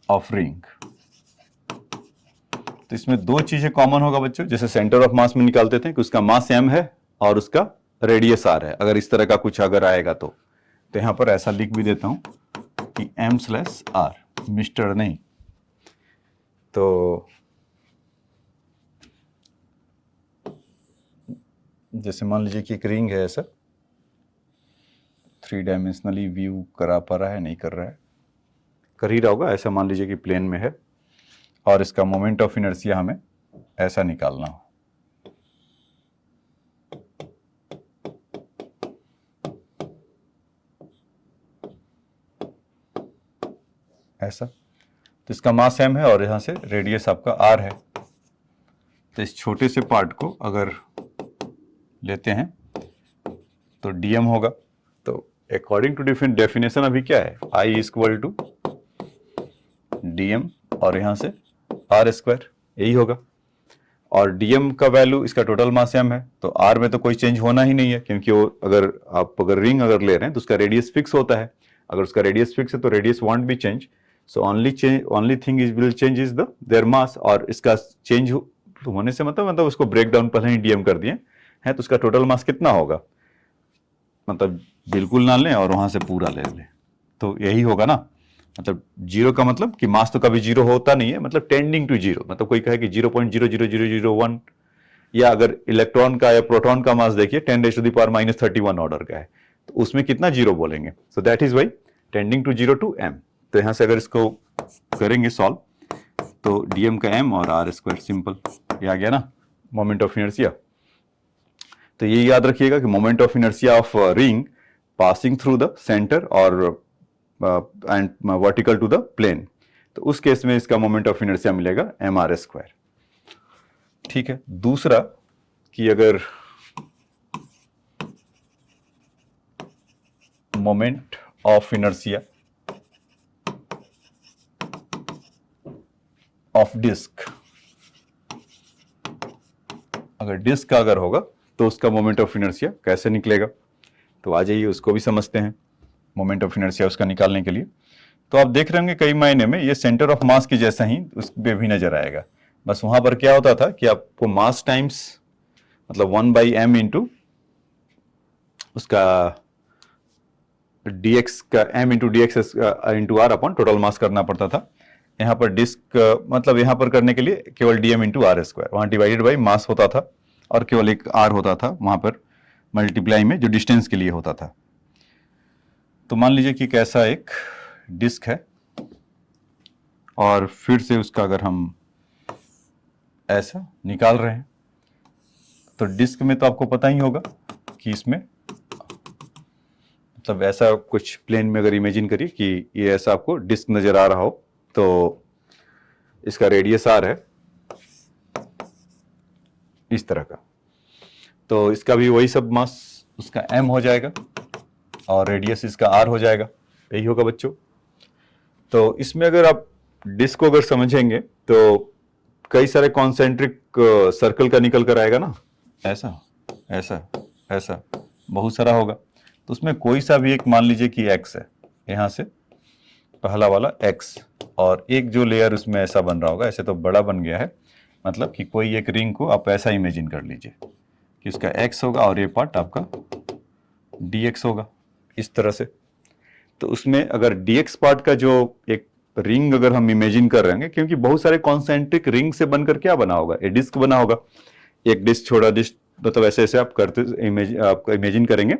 of ring, तो इसमें दो चीजें कॉमन होगा बच्चों, जैसे सेंटर ऑफ मास में निकालते थे कि उसका मास m है और उसका रेडियस r है। अगर इस तरह का कुछ अगर आएगा तो यहां पर ऐसा लिख भी देता हूं कि m/r, मिस्टर नहीं, तो जैसे मान लीजिए कि एक रिंग है, ऐसा 3 डायमेंशनली व्यू करा पा रहा है, नहीं कर रहा है, कर ही रहा होगा, ऐसा मान लीजिए कि प्लेन में है और इसका मोमेंट ऑफ इनर्शिया हमें ऐसा निकालना हो। ऐसा, तो इसका मास m है और यहां से रेडियस आपका r है। तो इस छोटे से पार्ट को अगर लेते हैं तो dm होगा। तो अकॉर्डिंग टू डिफरेंट डेफिनेशन अभी क्या है, I इक्वल टू dm और यहां से r², यही होगा। और dm का वैल्यू इसका टोटल मास m है, तो r में तो कोई चेंज होना ही नहीं है, क्योंकि वो अगर रिंग अगर ले रहे हैं तो उसका रेडियस फिक्स होता है। अगर उसका रेडियस फिक्स है तो radius want B change, so only thing is will change is their mass. और इसका चेंज होने से मतलब उसको ब्रेक डाउन पहले ही डीएम कर दिए हैं, तो उसका टोटल मास कितना होगा, मतलब बिल्कुल ना लें और वहां से पूरा ले लें, तो यही होगा ना। मतलब जीरो का मतलब कि मास तो कभी जीरो होता नहीं है, मतलब टेंडिंग टू जीरो, मतलब कोई कहे कि 0.00001, या अगर इलेक्ट्रॉन का या प्रोटॉन का मास देखिए 10⁻⁻31 ऑर्डर का है, तो उसमें कितना जीरो बोलेंगे, so that is Y tending to 0 to m। तो यहां से अगर इसको करेंगे सॉल्व, तो dm का m और r², सिंपल, ये आ गया ना मोमेंट ऑफ इनर्शिया। तो ये याद रखिएगा कि moment of inertia of ring passing through the centre और and vertical to the plane, तो उस केस में इसका मोमेंट ऑफ इनर्शिया मिलेगा mr²। ठीक है, दूसरा कि अगर moment of inertia of disc, अगर डिस्क का अगर होगा तो उसका मोमेंट ऑफ इनर्शिया कैसे निकलेगा, तो आ जाइए उसको भी समझते हैं। मोमेंट ऑफ इनर्शिया उसका निकालने के लिए तो आप देख रहे होंगे कई मायने में ये सेंटर ऑफ मास की जैसा ही उस पे भी नजर आएगा, बस वहां पर क्या होता था कि आपको मास टाइम्स मतलब 1/m इंटू उसका dx का m into D X into R upon total mass करना पड़ता था। यहाँ पर डिस्क मतलब यहाँ पर करने के लिए केवल dm इंटू r², वहाँ डिवाइडेड बाई मास होता था और केवल एक r होता था वहाँ पर मल्टीप्लाई में जो डिस्टेंस के लिए होता था। तो मान लीजिए कि कैसा एक डिस्क है और फिर से उसका अगर हम ऐसा निकाल रहे हैं, तो डिस्क में तो आपको पता ही होगा कि इसमें मतलब ऐसा कुछ प्लेन में अगर इमेजिन करिए कि ये ऐसा आपको डिस्क नजर आ रहा हो, तो इसका रेडियस r है इस तरह का, तो इसका भी वही सब मास उसका m हो जाएगा और रेडियस इसका r हो जाएगा, यही होगा बच्चों। तो इसमें अगर आप डिस्क को अगर समझेंगे तो कई सारे कॉन्सेंट्रिक सर्कल का निकल कर आएगा ना, ऐसा ऐसा ऐसा बहुत सारा होगा। तो उसमें कोई सा भी एक मान लीजिए कि x है, यहाँ से पहला वाला x, और एक जो लेयर उसमें ऐसा बन रहा होगा, ऐसे तो बड़ा बन गया है, मतलब कि कोई एक रिंग को आप ऐसा इमेजिन कर लीजिए कि उसका x होगा और ये पार्ट आपका dx होगा इस तरह से। तो उसमें अगर dx पार्ट का जो एक रिंग अगर हम इमेजिन कर रहे हैं, क्योंकि बहुत सारे कॉन्सेंट्रिक रिंग से बनकर क्या बना होगा, ये डिस्क बना होगा, एक डिस्क छोटा डिस्क, मतलब ऐसे ऐसे आप करते आप इमेजिन करेंगे,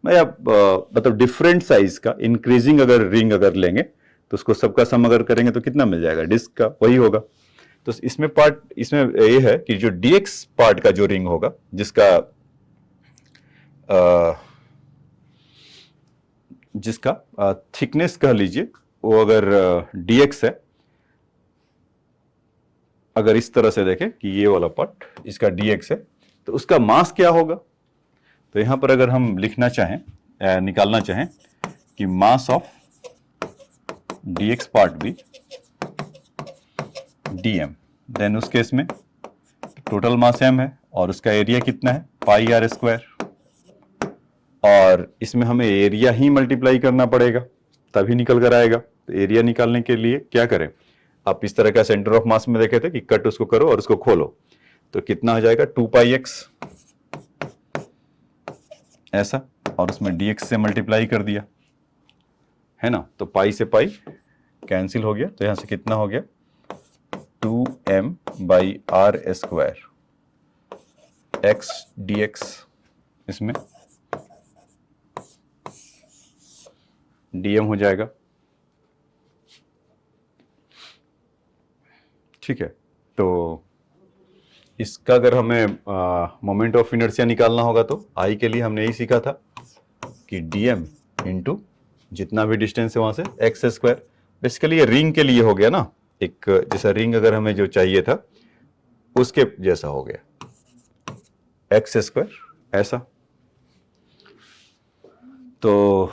मतलब डिफरेंट साइज का इंक्रीजिंग अगर रिंग अगर लेंगे तो उसको सबका सम अगर करेंगे तो कितना मिल जाएगा, डिस्क का वही होगा। तो इसमें ये है कि जो dx पार्ट का जो रिंग होगा जिसका थिकनेस कह लीजिए वो अगर dx है, अगर इस तरह से देखें कि ये वाला पार्ट इसका dx है, तो उसका मास क्या होगा। तो यहां पर अगर हम लिखना चाहें निकालना चाहें कि मास ऑफ dx पार्ट भी dm, देन उस केस में टोटल मास m है और उसका एरिया कितना है पाई आर स्क्वायर, और इसमें हमें एरिया ही मल्टीप्लाई करना पड़ेगा तभी निकल कर आएगा। तो एरिया निकालने के लिए क्या करें, आप इस तरह का सेंटर ऑफ मास में देखे थे कि कट उसको करो और उसको खोलो, तो कितना हो जाएगा 2πx ऐसा, और उसमें dx से मल्टीप्लाई कर दिया है ना, तो पाई से पाई कैंसिल हो गया, तो यहां से कितना हो गया 2m/r² x dx, इसमें dm हो जाएगा। ठीक है, तो इसका अगर हमें मोमेंट ऑफ इनर्शिया निकालना होगा तो आई के लिए हमने यही सीखा था कि dm इंटू जितना भी डिस्टेंस है वहां से x²। बेसिकली ये रिंग के लिए हो गया ना, एक जैसा रिंग अगर हमें जो चाहिए था उसके जैसा हो गया x² ऐसा। तो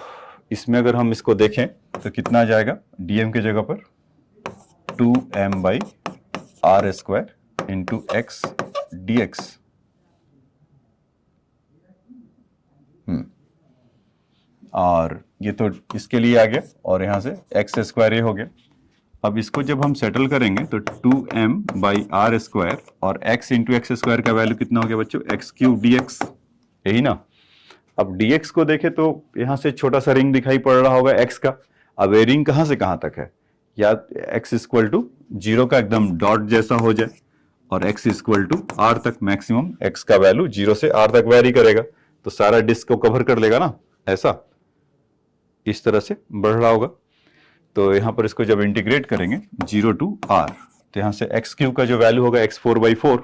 इसमें अगर हम इसको देखें तो कितना आ जाएगा, dm की जगह पर 2m/r² इंटू x dx। और ये तो इसके लिए आ गया, और यहां से x² ये हो गया। अब इसको जब हम सेटल करेंगे तो 2m/r² और x इंटू x² का वैल्यू कितना हो गया बच्चों, x³ dx, यही ना। अब dx को देखें तो यहां से छोटा सा रिंग दिखाई पड़ रहा होगा x का। अब ये रिंग कहां से कहां तक है, या x = 0 का एकदम डॉट जैसा हो जाए और x = r तक, मैक्सिमम x का वैल्यू 0 से r तक वेरी करेगा, तो सारा डिस्क को कवर कर लेगा ना, ऐसा इस तरह से बढ़ रहा होगा। तो यहां पर इसको जब इंटीग्रेट करेंगे 0 to r, तो यहां से x³ का जो वैल्यू होगा x4/4,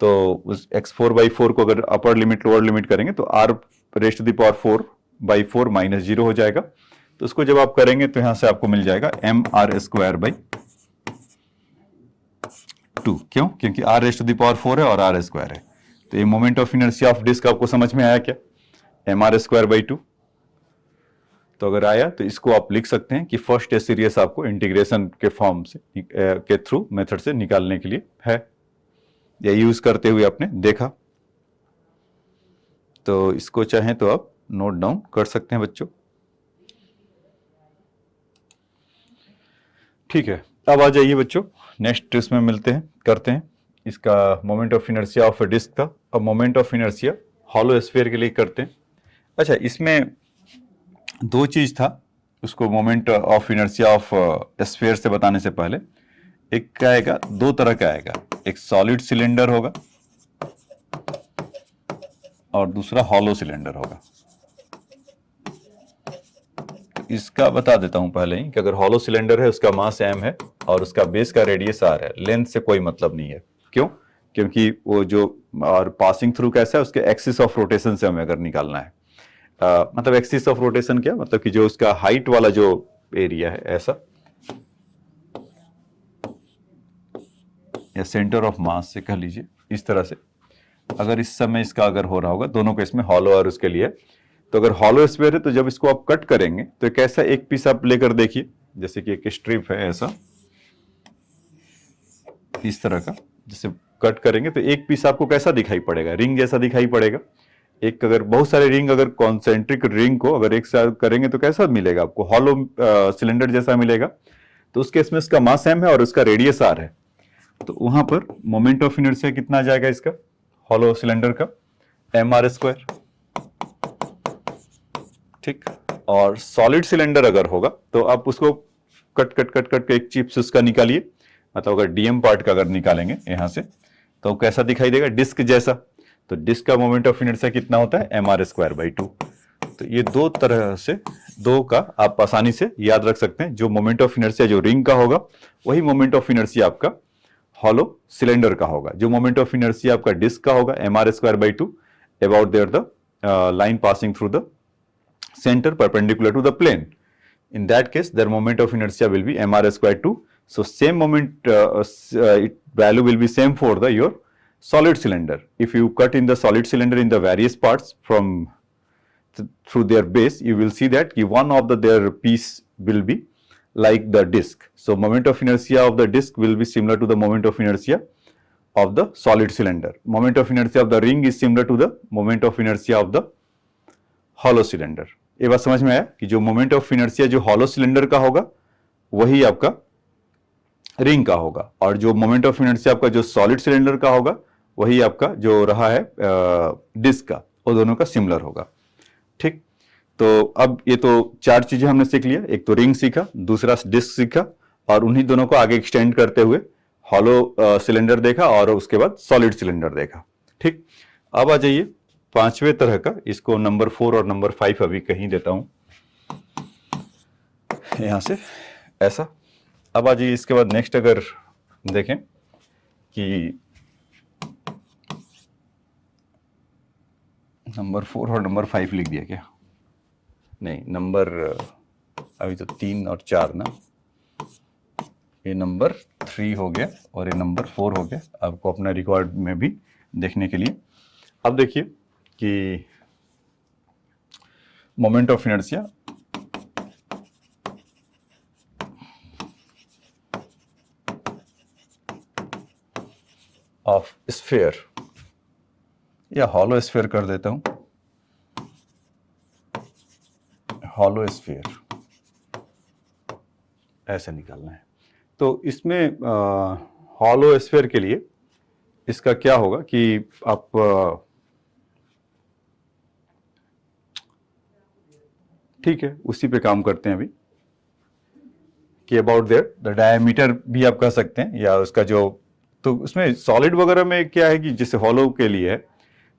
तो उस x4/4 को अगर अपर लिमिट लोअर लिमिट करेंगे तो r⁴/4 माइनस 0 हो जाएगा। तो उसको जब आप करेंगे तो यहां से आपको मिल जाएगा mr²/2। क्यों, क्योंकि r⁴ है और r² है। तो ये moment of inertia of disc आपको समझ में आया क्या, mr²/2। तो अगर आया तो इसको आप लिख सकते हैं कि फर्स्ट टेस्ट सीरीज आपको इंटीग्रेशन के फॉर्म से के थ्रू मेथड से निकालने के लिए है, या यूज करते हुए आपने देखा। तो इसको चाहें तो आप नोट डाउन कर सकते हैं बच्चों। ठीक है, अब आ जाइए बच्चों, नेक्स्ट इसमें मिलते हैं, करते हैं इसका moment of inertia of disc था। अब moment of inertia hollow sphere के लिए करते हैं। अच्छा, इसमें दो चीज था, उसको moment of inertia of sphere से बताने से पहले, एक क्या आएगा, दो तरह का आएगा, एक सॉलिड सिलेंडर होगा और दूसरा हॉलो सिलेंडर होगा। इसका बता देता हूं पहले ही कि अगर हॉलो सिलेंडर है उसका मास m है और उसका बेस का रेडियस r है, लेंथ से कोई मतलब नहीं है। क्यों, क्योंकि वो जो और पासिंग थ्रू कैसा है, उसके एक्सिस ऑफ रोटेशन से हमें अगर निकालना है, मतलब एक्सिस ऑफ रोटेशन क्या मतलब कि जो उसका हाइट वाला जो एरिया है ऐसा, या सेंटर ऑफ मास से कह लीजिए इस तरह से। अगर इस समय इसका अगर हो रहा होगा, दोनों को इसमें हॉलो और उसके लिए, तो अगर हॉलो स्फीयर है तो जब इसको आप कट करेंगे तो कैसा एक पीस आप लेकर देखिए, जैसे कि एक स्ट्रिप है ऐसा, इस तरह का, जैसे कट करेंगे तो एक पीस आपको कैसा दिखाई पड़ेगा, रिंग जैसा दिखाई पड़ेगा। एक अगर बहुत सारे रिंग, अगर कॉन्सेंट्रिक रिंग को अगर एक साथ करेंगे तो कैसा मिलेगा आपको, हॉलो सिलेंडर जैसा मिलेगा। तो उस केस में इसका मास m है और उसका रेडियस r है, तो वहां पर मोमेंट ऑफ इनर्शिया कितना आ जाएगा इसका, हॉलो सिलेंडर का mr²। ठीक, और सॉलिड सिलेंडर अगर होगा तो आप उसको कट कट कट कट के एक चिप्स उसका निकालिए, मतलब अगर डीएम पार्ट का अगर निकालेंगे यहां से तो कैसा दिखाई देगा, डिस्क जैसा। तो डिस्क का मोमेंट ऑफ इनर्शिया कितना होता है, mr²/2। तो ये दो तरह से, दो का आप आसानी से याद रख सकते हैं। जो मोमेंट ऑफ इनर्शिया जो रिंग का होगा वही मोमेंट ऑफ इनर्शिया आपका हॉलो सिलेंडर का होगा। जो मोमेंट ऑफ इनर्शिया आपका डिस्क का होगा mr²/2 about their the line passing through the center perpendicular to the plane. In that case, their moment of inertia will be mr²/2. So same moment value will be same for the your solid cylinder. If you cut in the solid cylinder in the various parts from through their base, you will see that one of their piece will be like the disc. So moment of inertia of the disc will be similar to the moment of inertia of the solid cylinder. Moment of inertia of the ring is similar to the moment of inertia of the hollow cylinder. ये बात समझ में आया कि जो moment of inertia जो hollow cylinder का होगा वही आपका रिंग का होगा, और जो मोमेंट ऑफ इनर्शिया आपका जो सॉलिड सिलेंडर का होगा वही आपका जो रहा है डिस्क का, वो दोनों का सिमिलर होगा। ठीक, तो अब ये तो 4 चीजें हमने सीख लिया, एक तो रिंग सीखा, दूसरा डिस्क सीखा, और उन्हीं दोनों को आगे एक्सटेंड करते हुए हॉलो सिलेंडर देखा और उसके बाद सॉलिड सिलेंडर देखा। ठीक, अब आ जाइए 5वें तरह का, इसको नंबर 4 और नंबर 5 अभी कहीं देता हूं यहां से ऐसा। अब आ जाइए इसके बाद नेक्स्ट अगर देखें कि नंबर 4 और नंबर 5 लिख दिया क्या? नहीं, नंबर अभी तो 3 और 4 ना, ये नंबर 3 हो गया और ये नंबर 4 हो गया, आपको अपना रिकॉर्ड में भी देखने के लिए। अब देखिए कि moment of inertia of sphere, या हॉलो स्फीयर कर देता हूं, हॉलो स्फीयर ऐसे निकालना है। तो इसमें हॉलो स्फीयर के लिए इसका क्या होगा कि आप ठीक है उसी पे काम करते हैं अभी कि अबाउट देयर द डायमीटर भी आप कह सकते हैं, या उसका जो, तो उसमें सॉलिड वगैरह में क्या है कि जैसे हॉलो के लिए है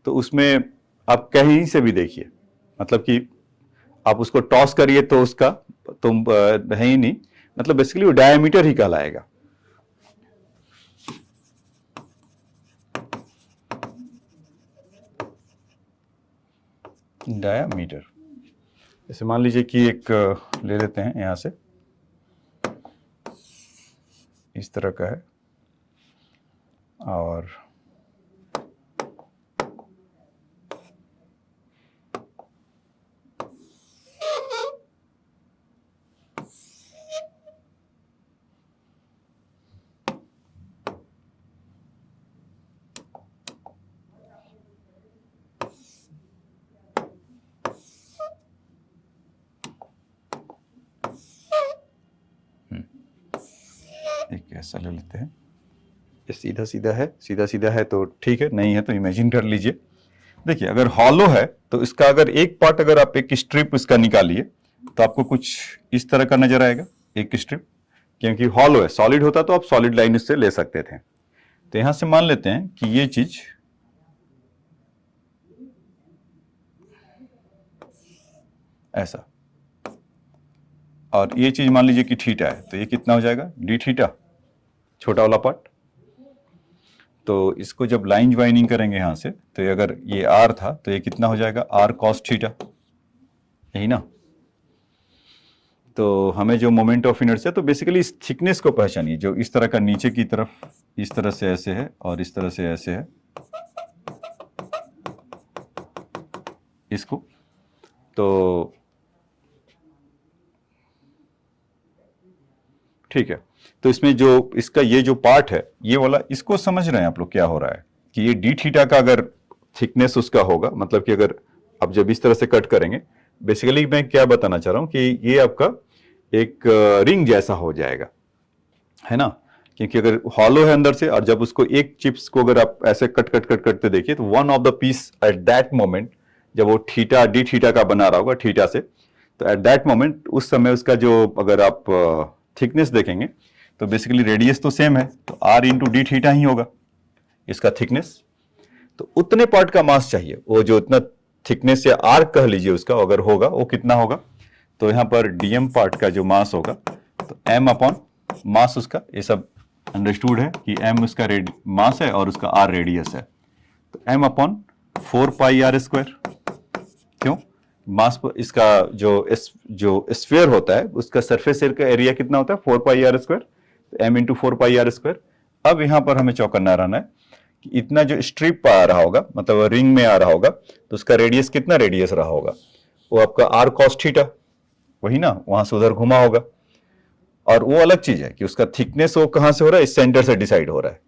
तो उसमें आप कहीं से भी देखिए, मतलब कि आप उसको टॉस करिए तो उसका तो है ही नहीं, मतलब बेसिकली वो डायमीटर ही कहलाएगा। डायमीटर, जैसे मान लीजिए कि एक ले लेते हैं यहां से, इस तरह का है, और एक ऐसा ले लेते हैं, ये सीधा सीधा है, सीधा सीधा है तो ठीक है, नहीं है तो इमेजिन कर लीजिए। देखिए अगर हॉलो है तो इसका अगर एक पार्ट, अगर आप एक स्ट्रिप इसका निकालिए तो आपको कुछ इस तरह का नजर आएगा, एक स्ट्रिप, क्योंकि हॉलो है। सॉलिड होता तो आप सॉलिड लाइन इससे ले सकते थे। तो यहां से मान लेते हैं कि ये चीज ऐसा, और ये चीज मान लीजिए कि थीटा है, तो ये कितना हो जाएगा, डी थीटा, छोटा वाला पार्ट। तो इसको जब लाइन ज्वाइनिंग करेंगे यहां से, तो ये अगर ये आर था तो ये कितना हो जाएगा, आर कॉस थीटा, यही ना। तो हमें जो मोमेंट ऑफ इनर्शिया, तो बेसिकली इस थिकनेस को पहचानिए, जो इस तरह का नीचे की तरफ इस तरह से ऐसे है और इस तरह से ऐसे है, इसको तो ठीक है। तो इसमें जो इसका ये जो पार्ट है ये वाला, इसको समझ रहे हैं आप लोग क्या हो रहा है कि ये डी थीटा का अगर थिकनेस उसका होगा, मतलब कि अगर आप जब इस तरह से कट करेंगे, बेसिकली मैं क्या बताना चाह रहा हूं कि ये आपका एक रिंग जैसा हो जाएगा, है ना। क्योंकि अगर हॉलो है अंदर से, और जब उसको एक चिप्स को अगर आप ऐसे कट कट कट करते देखिए, तो one of the piece at that moment, जब वो थीटा डी थीटा का बना रहा होगा थीटा से, तो एट दैट मोमेंट उस समय उसका जो अगर आप थिकनेस देखेंगे तो बेसिकली रेडियस तो सेम है, तो आर इंटू डी थीटा ही होगा इसका थिकनेस। तो उतने पार्ट का मास चाहिए, वो जो इतना थिकनेस या आर कह लीजिए उसका अगर होगा, वो कितना होगा, तो यहां पर डीएम पार्ट का जो मास होगा, तो एम अपॉन मास उसका, ये सब अंडरस्टूड है कि एम उसका मास है और उसका आर रेडियस है, तो M upon 4 pi are square. क्यों, मास पर इसका जो स्फीयर होता है उसका सरफेस एरिया कितना होता है, 4 pi are square, M into 4 pi are square. अब यहां पर हमें चौकन्ना रहना है कि इतना जो स्ट्रिप आ रहा होगा, मतलब रिंग में आ रहा होगा, तो उसका रेडियस कितना रेडियस रहा होगा, वो आपका आर कॉस थीटा, वही ना, वहां से उधर घुमा होगा। और वो अलग चीज है कि उसका थिकनेस वो कहां से हो रहा है, इस सेंटर से डिसाइड हो रहा है,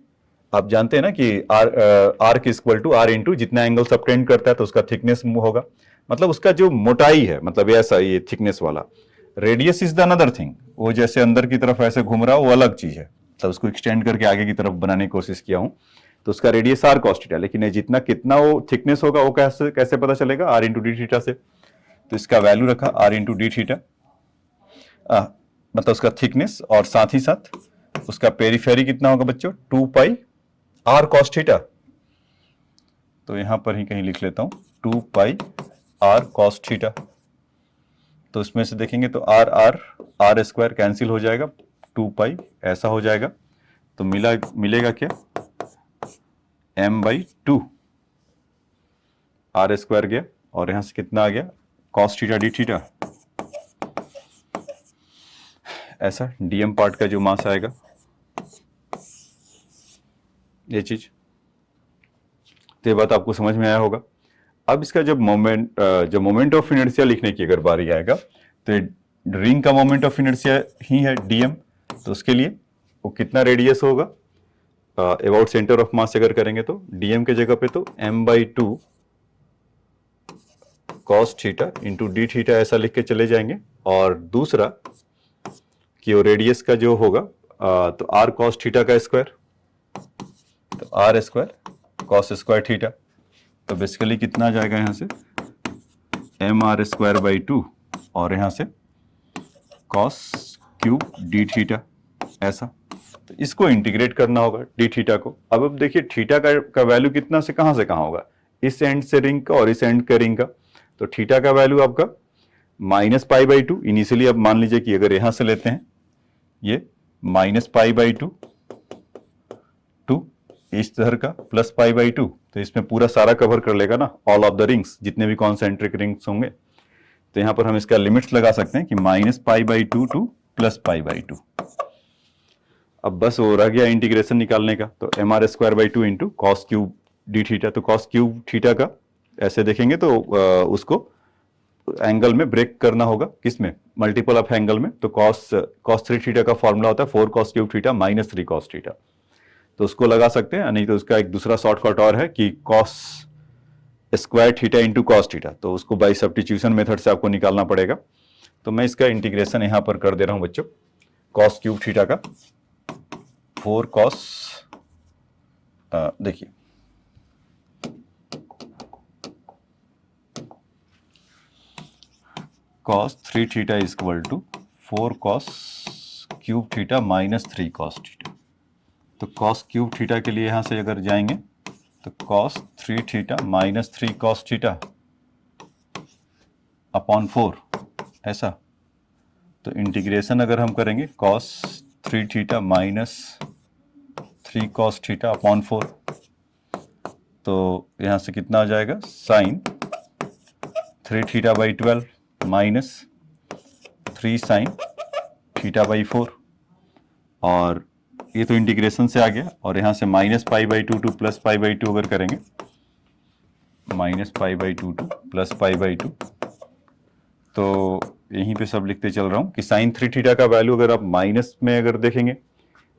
आप जानते हैं ना कि arc equal to R into जितना एंगल सबटेंड करता है तो उसका थिकनेस होगा, मतलब उसका जो मोटाई है, मतलब ऐसा ये थिकनेस वाला। Radius is the another thing, वो जैसे अंदर की तरफ ऐसे घूम रहा हो वो अलग चीज है, मतलब उसको एक्सटेंड करके आगे की तरफ बनाने की कोशिश किया हूं, तो उसका रेडियस आर कॉस थीटा, लेकिन ये जितना कितना वो थिकनेस होगा वो कैसे कैसे पता चलेगा, आर इंटू डी थीटा से। तो इसका वैल्यू रखा आर इंटू डी थीटा, मतलब उसका थिकनेस, और साथ ही साथ उसका पेरीफेरी कितना होगा बच्चों, 2 पाई आर कॉस थीटा। तो यहां पर ही कहीं लिख लेता हूं 2 पाई आर कॉस थीटा। तो इसमें से देखेंगे तो R R R square cancel हो जाएगा, 2 पाई ऐसा हो जाएगा, तो मिलेगा क्या, m/2 आर स्क्वायर गया, और यहां से कितना आ गया, कॉस थीटा डी थीटा, ऐसा डीएम पार्ट का जो मास आएगा, ये चीज। तो ये बात आपको समझ में आया होगा। अब इसका जब मोमेंट ऑफ इनर्शिया लिखने की अगर बारी आएगा, तो रिंग का मोमेंट ऑफ इनर्शिया ही है डीएम, तो उसके लिए वो कितना रेडियस होगा, अबाउट सेंटर ऑफ मास अगर करेंगे तो डीएम के जगह पे तो m/2 cos theta into D theta ऐसा लिख के चले जाएंगे, और दूसरा कि वो रेडियस का जो होगा तो आर कॉस थीटा का स्क्वायर, तो R square cos square theta, तो बेसिकली कितना आ जाएगा यहां से mr²/2 और यहां से कॉस क्यूब डी थीटा ऐसा। तो इसको इंटीग्रेट करना होगा डी थीटा को। अब देखिए थीटा का वैल्यू कितना से कहां होगा, इस एंड से रिंग का और इस एंड के रिंग का, तो थीटा का वैल्यू आपका -π/2 इनिशियली। अब मान लीजिए कि अगर यहां से लेते हैं ये -π/2 इस तरह का +π/2, तो इसमें पूरा सारा कवर कर लेगा ना, ऑल ऑफ द रिंग्स, जितने भी कॉन्सेंट्रिक रिंग्स होंगे। तो यहां पर हम इसका लिमिट्स लगा सकते हैं कि -π/2 टू +π/2। अब बस हो रह गया इंटीग्रेशन निकालने का, तो mr²/2 into cos cube D theta, तो कॉस क्यूब थीटा का ऐसे देखेंगे तो उसको एंगल में ब्रेक करना होगा, किसमें, मल्टीपल ऑफ एंगल में। तो cos 3 थीटा का फॉर्मूला होता है 4 cos cube theta -3 cos theta, तो उसको लगा सकते हैं। नहीं तो उसका एक दूसरा शॉर्टकट और है कि cos square theta into cos theta, तो उसको बाई सब्स्टिट्यूशन मेथड से आपको निकालना पड़ेगा। तो मैं इसका इंटीग्रेशन यहां पर कर दे रहा हूं बच्चों, cos क्यूब थीटा का 4 cos, देखिए cos 3 theta is equal to 4 cos cube theta -3 cos theta. तो cos क्यूब थीटा के लिए यहां से अगर जाएंगे तो cos 3 theta -3 cos theta upon 4 ऐसा। तो इंटीग्रेशन अगर हम करेंगे cos 3 theta -3 cos theta upon 4, तो यहां से कितना आ जाएगा, साइन 3 थीटा/12 -3 साइन थीटा/4, और ये तो इंटीग्रेशन से आ गया। और यहां से -π/2 टू +π/2 अगर करेंगे, -π/2 टू +π/2, तो यहीं पे सब लिखते चल रहा हूं कि साइन 3 थीटा का वैल्यू अगर आप माइनस में अगर देखेंगे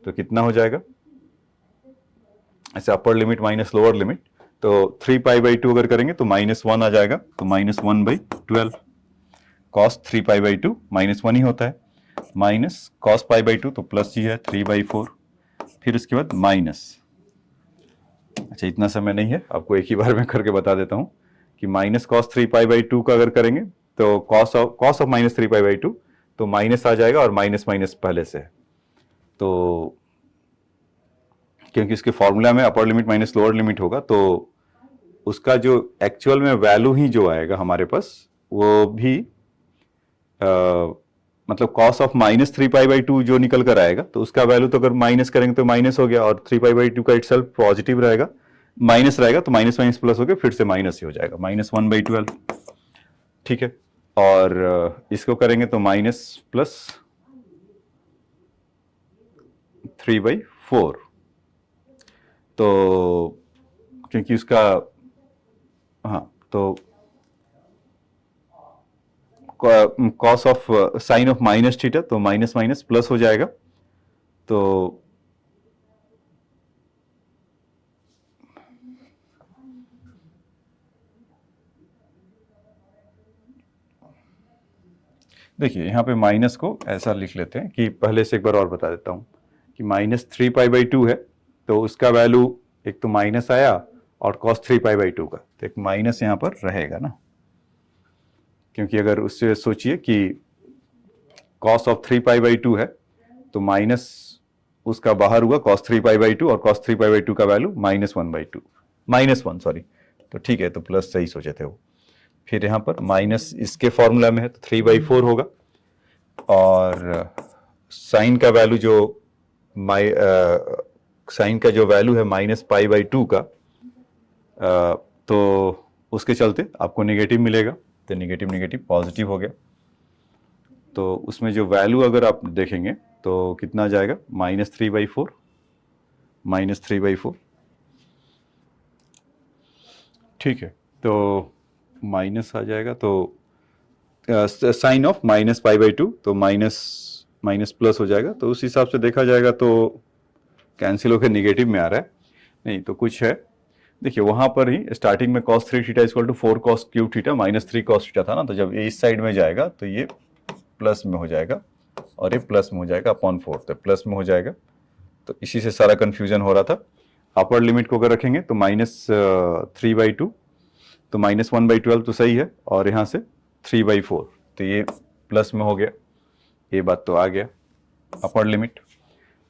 तो कितना हो जाएगा, ऐसे अपर लिमिट माइनस लोअर लिमिट, तो 3π/2 अगर करेंगे तो -1 आ जाएगा, तो -1/12 cos 3π/2 -1 ही होता है, माइनस cos π/2 तो प्लस ही है 3/4, फिर उसके बाद माइनस, अच्छा इतना समय नहीं है, आपको एक ही बार में करके बता देता हूं कि माइनस cos 3π/2 का अगर करेंगे तो cos ऑफ -3π/2 तो माइनस आ जाएगा, और माइनस माइनस पहले से है, तो क्योंकि इसके फॉर्मूला में अपर लिमिट माइनस लोअर लिमिट होगा, तो उसका जो एक्चुअल में वैल्यू ही जो आएगा हमारे पास वो भी मतलब cos ऑफ -3π/2 जो निकल कर आएगा, तो उसका वैल्यू तो अगर माइनस करेंगे तो माइनस हो गया, और 3π/2 का इटसेल्फ पॉजिटिव रहेगा, माइनस रहेगा, तो माइनस माइनस प्लस हो गया, फिर से माइनस ही हो जाएगा, -1/12, ठीक है। और इसको करेंगे तो माइनस प्लस 3/4, तो क्योंकि उसका, हाँ, तो cos of sine of minus theta, तो माइनस माइनस प्लस हो जाएगा, तो देखिए यहाँ पे माइनस को ऐसा लिख लेते हैं कि पहले से एक बार और बता देता हूँ कि -3π/2 है, तो उसका वैल्यू एक तो माइनस आया और cos3π/2 का, तो एक माइनस यहाँ पर रहेगा ना, क्योंकि अगर उससे सोचिए कि cos ऑफ 3π/2 है तो माइनस उसका बाहर हुआ cos3π/2 और cos3π/2 का वैल्यू -1/2 सॉरी, तो ठीक है, तो प्लस सही सोचे थे वो। फिर यहाँ पर माइनस इसके फॉर्मूला में है तो 3/4 होगा, और साइन का वैल्यू जो साइन का जो वैल्यू है -π/2 का, तो उसके चलते आपको नेगेटिव मिलेगा, तो नेगेटिव नेगेटिव पॉजिटिव हो गया। तो उसमें जो वैल्यू अगर आप देखेंगे तो कितना आ जाएगा, -3/4, ठीक है, तो माइनस आ जाएगा, तो साइन ऑफ -π/2, तो माइनस प्लस हो जाएगा, तो उस हिसाब से देखा जाएगा तो कैंसिल होकर निगेटिव में आ रहा है, नहीं तो कुछ है। देखिए वहां पर ही स्टार्टिंग में cos 3 theta = 4 cos cube theta -3 cos theta था ना, तो जब ये इस साइड में जाएगा तो ये प्लस में हो जाएगा और ये प्लस में हो जाएगा अपॉन 4, तो प्लस में हो जाएगा, तो इसी से सारा कंफ्यूजन हो रहा था। अपर लिमिट को अगर रखेंगे तो -3/2, तो -1/12 तो सही है, और यहाँ से 3/4, तो ये प्लस में हो गया, ये बात तो आ गया। अपर लिमिट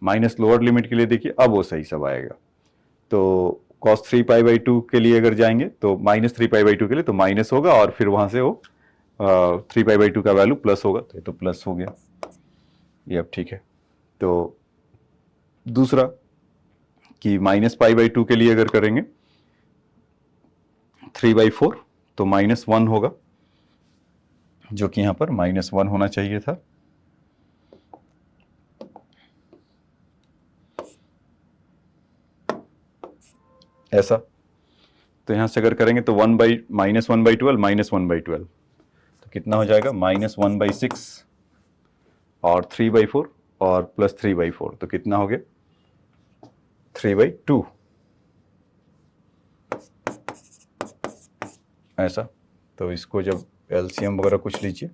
माइनस लोअर लिमिट के लिए देखिए अब वो सही सब आएगा, तो cos 3π/2 के लिए अगर जाएंगे तो -3π/2 के लिए तो माइनस होगा, और फिर वहां से वो 3π/2 का वैल्यू प्लस होगा, तो ये तो प्लस हो गया, ये अब ठीक है। तो दूसरा कि -π/2 के लिए अगर करेंगे 3/4, तो -1 होगा, जो कि यहां पर -1 होना चाहिए था। ऐसा, तो यहां से अगर करेंगे तो -1/12 -1/12, तो कितना हो जाएगा, -1/6 और 3/4 और प्लस 3/4, तो कितना हो गया, 3/2, ऐसा। तो इसको जब एलसीएम वगैरह कुछ लीजिए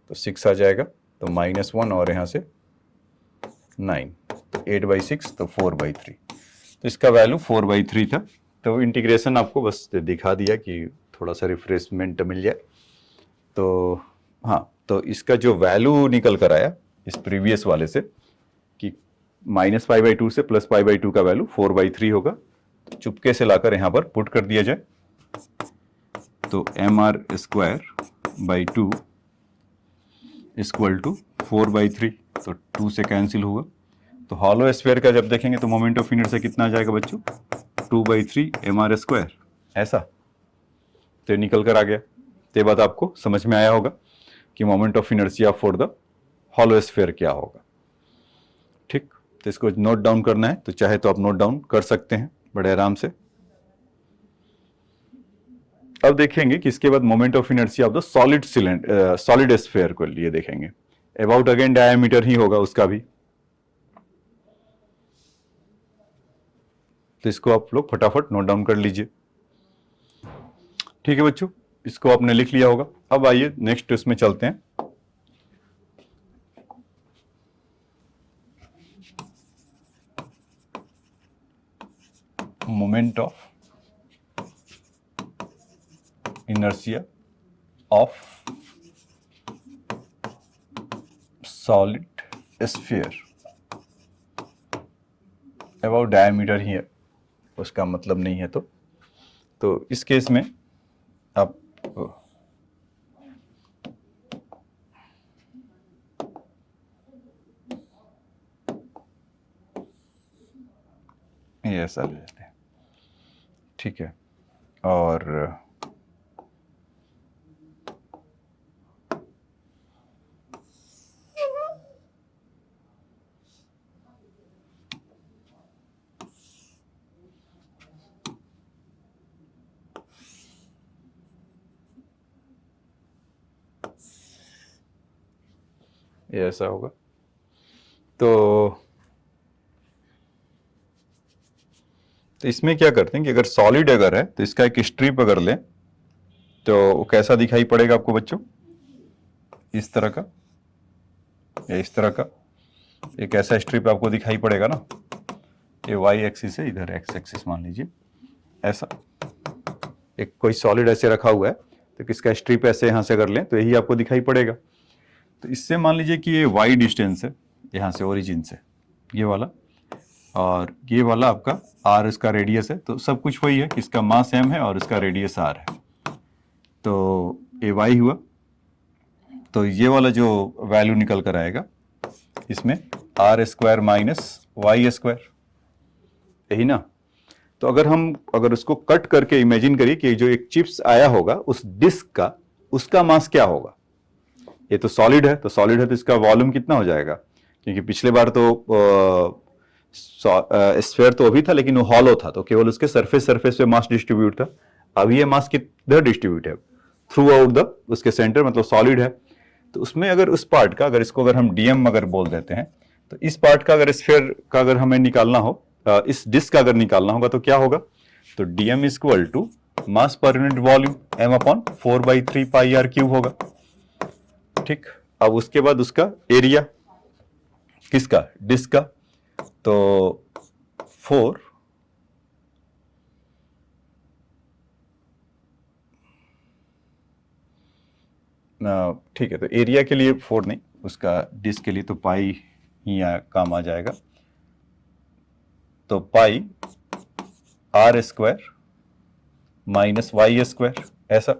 तो 6 आ जाएगा, तो -1 और यहाँ से 9, तो 8/6, तो 4/3, तो इसका वैल्यू 4/3 था। तो इंटीग्रेशन आपको बस दिखा दिया कि थोड़ा सा रिफ्रेशमेंट मिल जाए। तो हाँ, तो इसका जो वैल्यू निकल कर आया इस प्रीवियस वाले से कि -π/2 से +π/2 का वैल्यू 4/3 होगा, तो चुपके से लाकर यहाँ पर पुट कर दिया जाए, तो mr²/2 = 4/3, तो 2 से कैंसिल होगा। तो हॉलो स्फीयर का जब देखेंगे तो मोमेंट ऑफ इनर्शिया कितना आ जाएगा बच्चों, 2/3 mr², ऐसा, तो निकल कर आ गया। तो ये बात आपको समझ में आया होगा कि moment of inertia for the hollow sphere क्या होगा, ठीक। तो इसको नोट डाउन करना है तो चाहे तो आप नोट डाउन कर सकते हैं बड़े आराम से। अब देखेंगे कि इसके बाद moment of inertia of the solid sphere को लिए देखेंगे। अबाउट अगेन डायमीटर ही होगा उसका भी, तो इसको आप लोग फटाफट नोट डाउन कर लीजिए, ठीक है बच्चों, इसको आपने लिख लिया होगा। अब आइए नेक्स्ट इसमें चलते हैं। Moment of inertia of solid sphere about diameter here, उसका मतलब नहीं है, तो इस केस में आप ये ऐसा ले लेते हैं, ठीक है, और ये ऐसा होगा। तो इसमें क्या करते हैं कि अगर सॉलिड अगर है तो इसका एक स्ट्रिप अगर लें तो वो कैसा दिखाई पड़ेगा आपको बच्चों, इस तरह का, या इस तरह का एक ऐसा स्ट्रिप आपको दिखाई पड़ेगा ना, ये वाई एक्सिस है, इधर एक्स एक्सिस मान लीजिए, ऐसा एक कोई सॉलिड ऐसे रखा हुआ है, तो किसका स्ट्रिप ऐसे यहाँ से कर लें तो यही आपको दिखाई पड़ेगा। तो इससे मान लीजिए कि ये वाई डिस्टेंस है यहाँ से ओरिजिन से, ये वाला, और ये वाला आपका आर इसका रेडियस है, तो सब कुछ वही है कि इसका मास एम है और इसका रेडियस आर है, तो ये वाई हुआ। तो ये वाला जो वैल्यू निकल कर आएगा इसमें R square minus Y square, यही ना। तो अगर उसको कट करके इमेजिन करिए कि जो एक चिप्स आया होगा उस डिस्क का, उसका मास क्या होगा। ये तो सॉलिड है, तो इसका वॉल्यूम कितना हो जाएगा, क्योंकि पिछले बार तो स्फीयर तो अभी था लेकिन वो हॉलो था, तो केवल उसके सरफेस पे मास डिस्ट्रीब्यूट था। अभी ये मास किधर डिस्ट्रीब्यूट है, थ्रू आउट द उसके सेंटर, मतलब सॉलिड है। तो उसमें अगर उस पार्ट का अगर हम डीएम अगर बोल देते हैं, तो इस पार्ट का अगर स्फीयर का अगर हमें निकालना हो, इस डिस्क का अगर निकालना होगा तो क्या होगा, तो DM is equal to mass पर unit volume m upon 4/3 pi R cube होगा। ठीक, अब उसके बाद उसका एरिया किसका, डिस्क का, तो 4 ठीक है, तो एरिया के लिए 4 नहीं, उसका डिस्क के लिए तो पाई ही काम आ जाएगा, तो pi are square minus Y square, ऐसा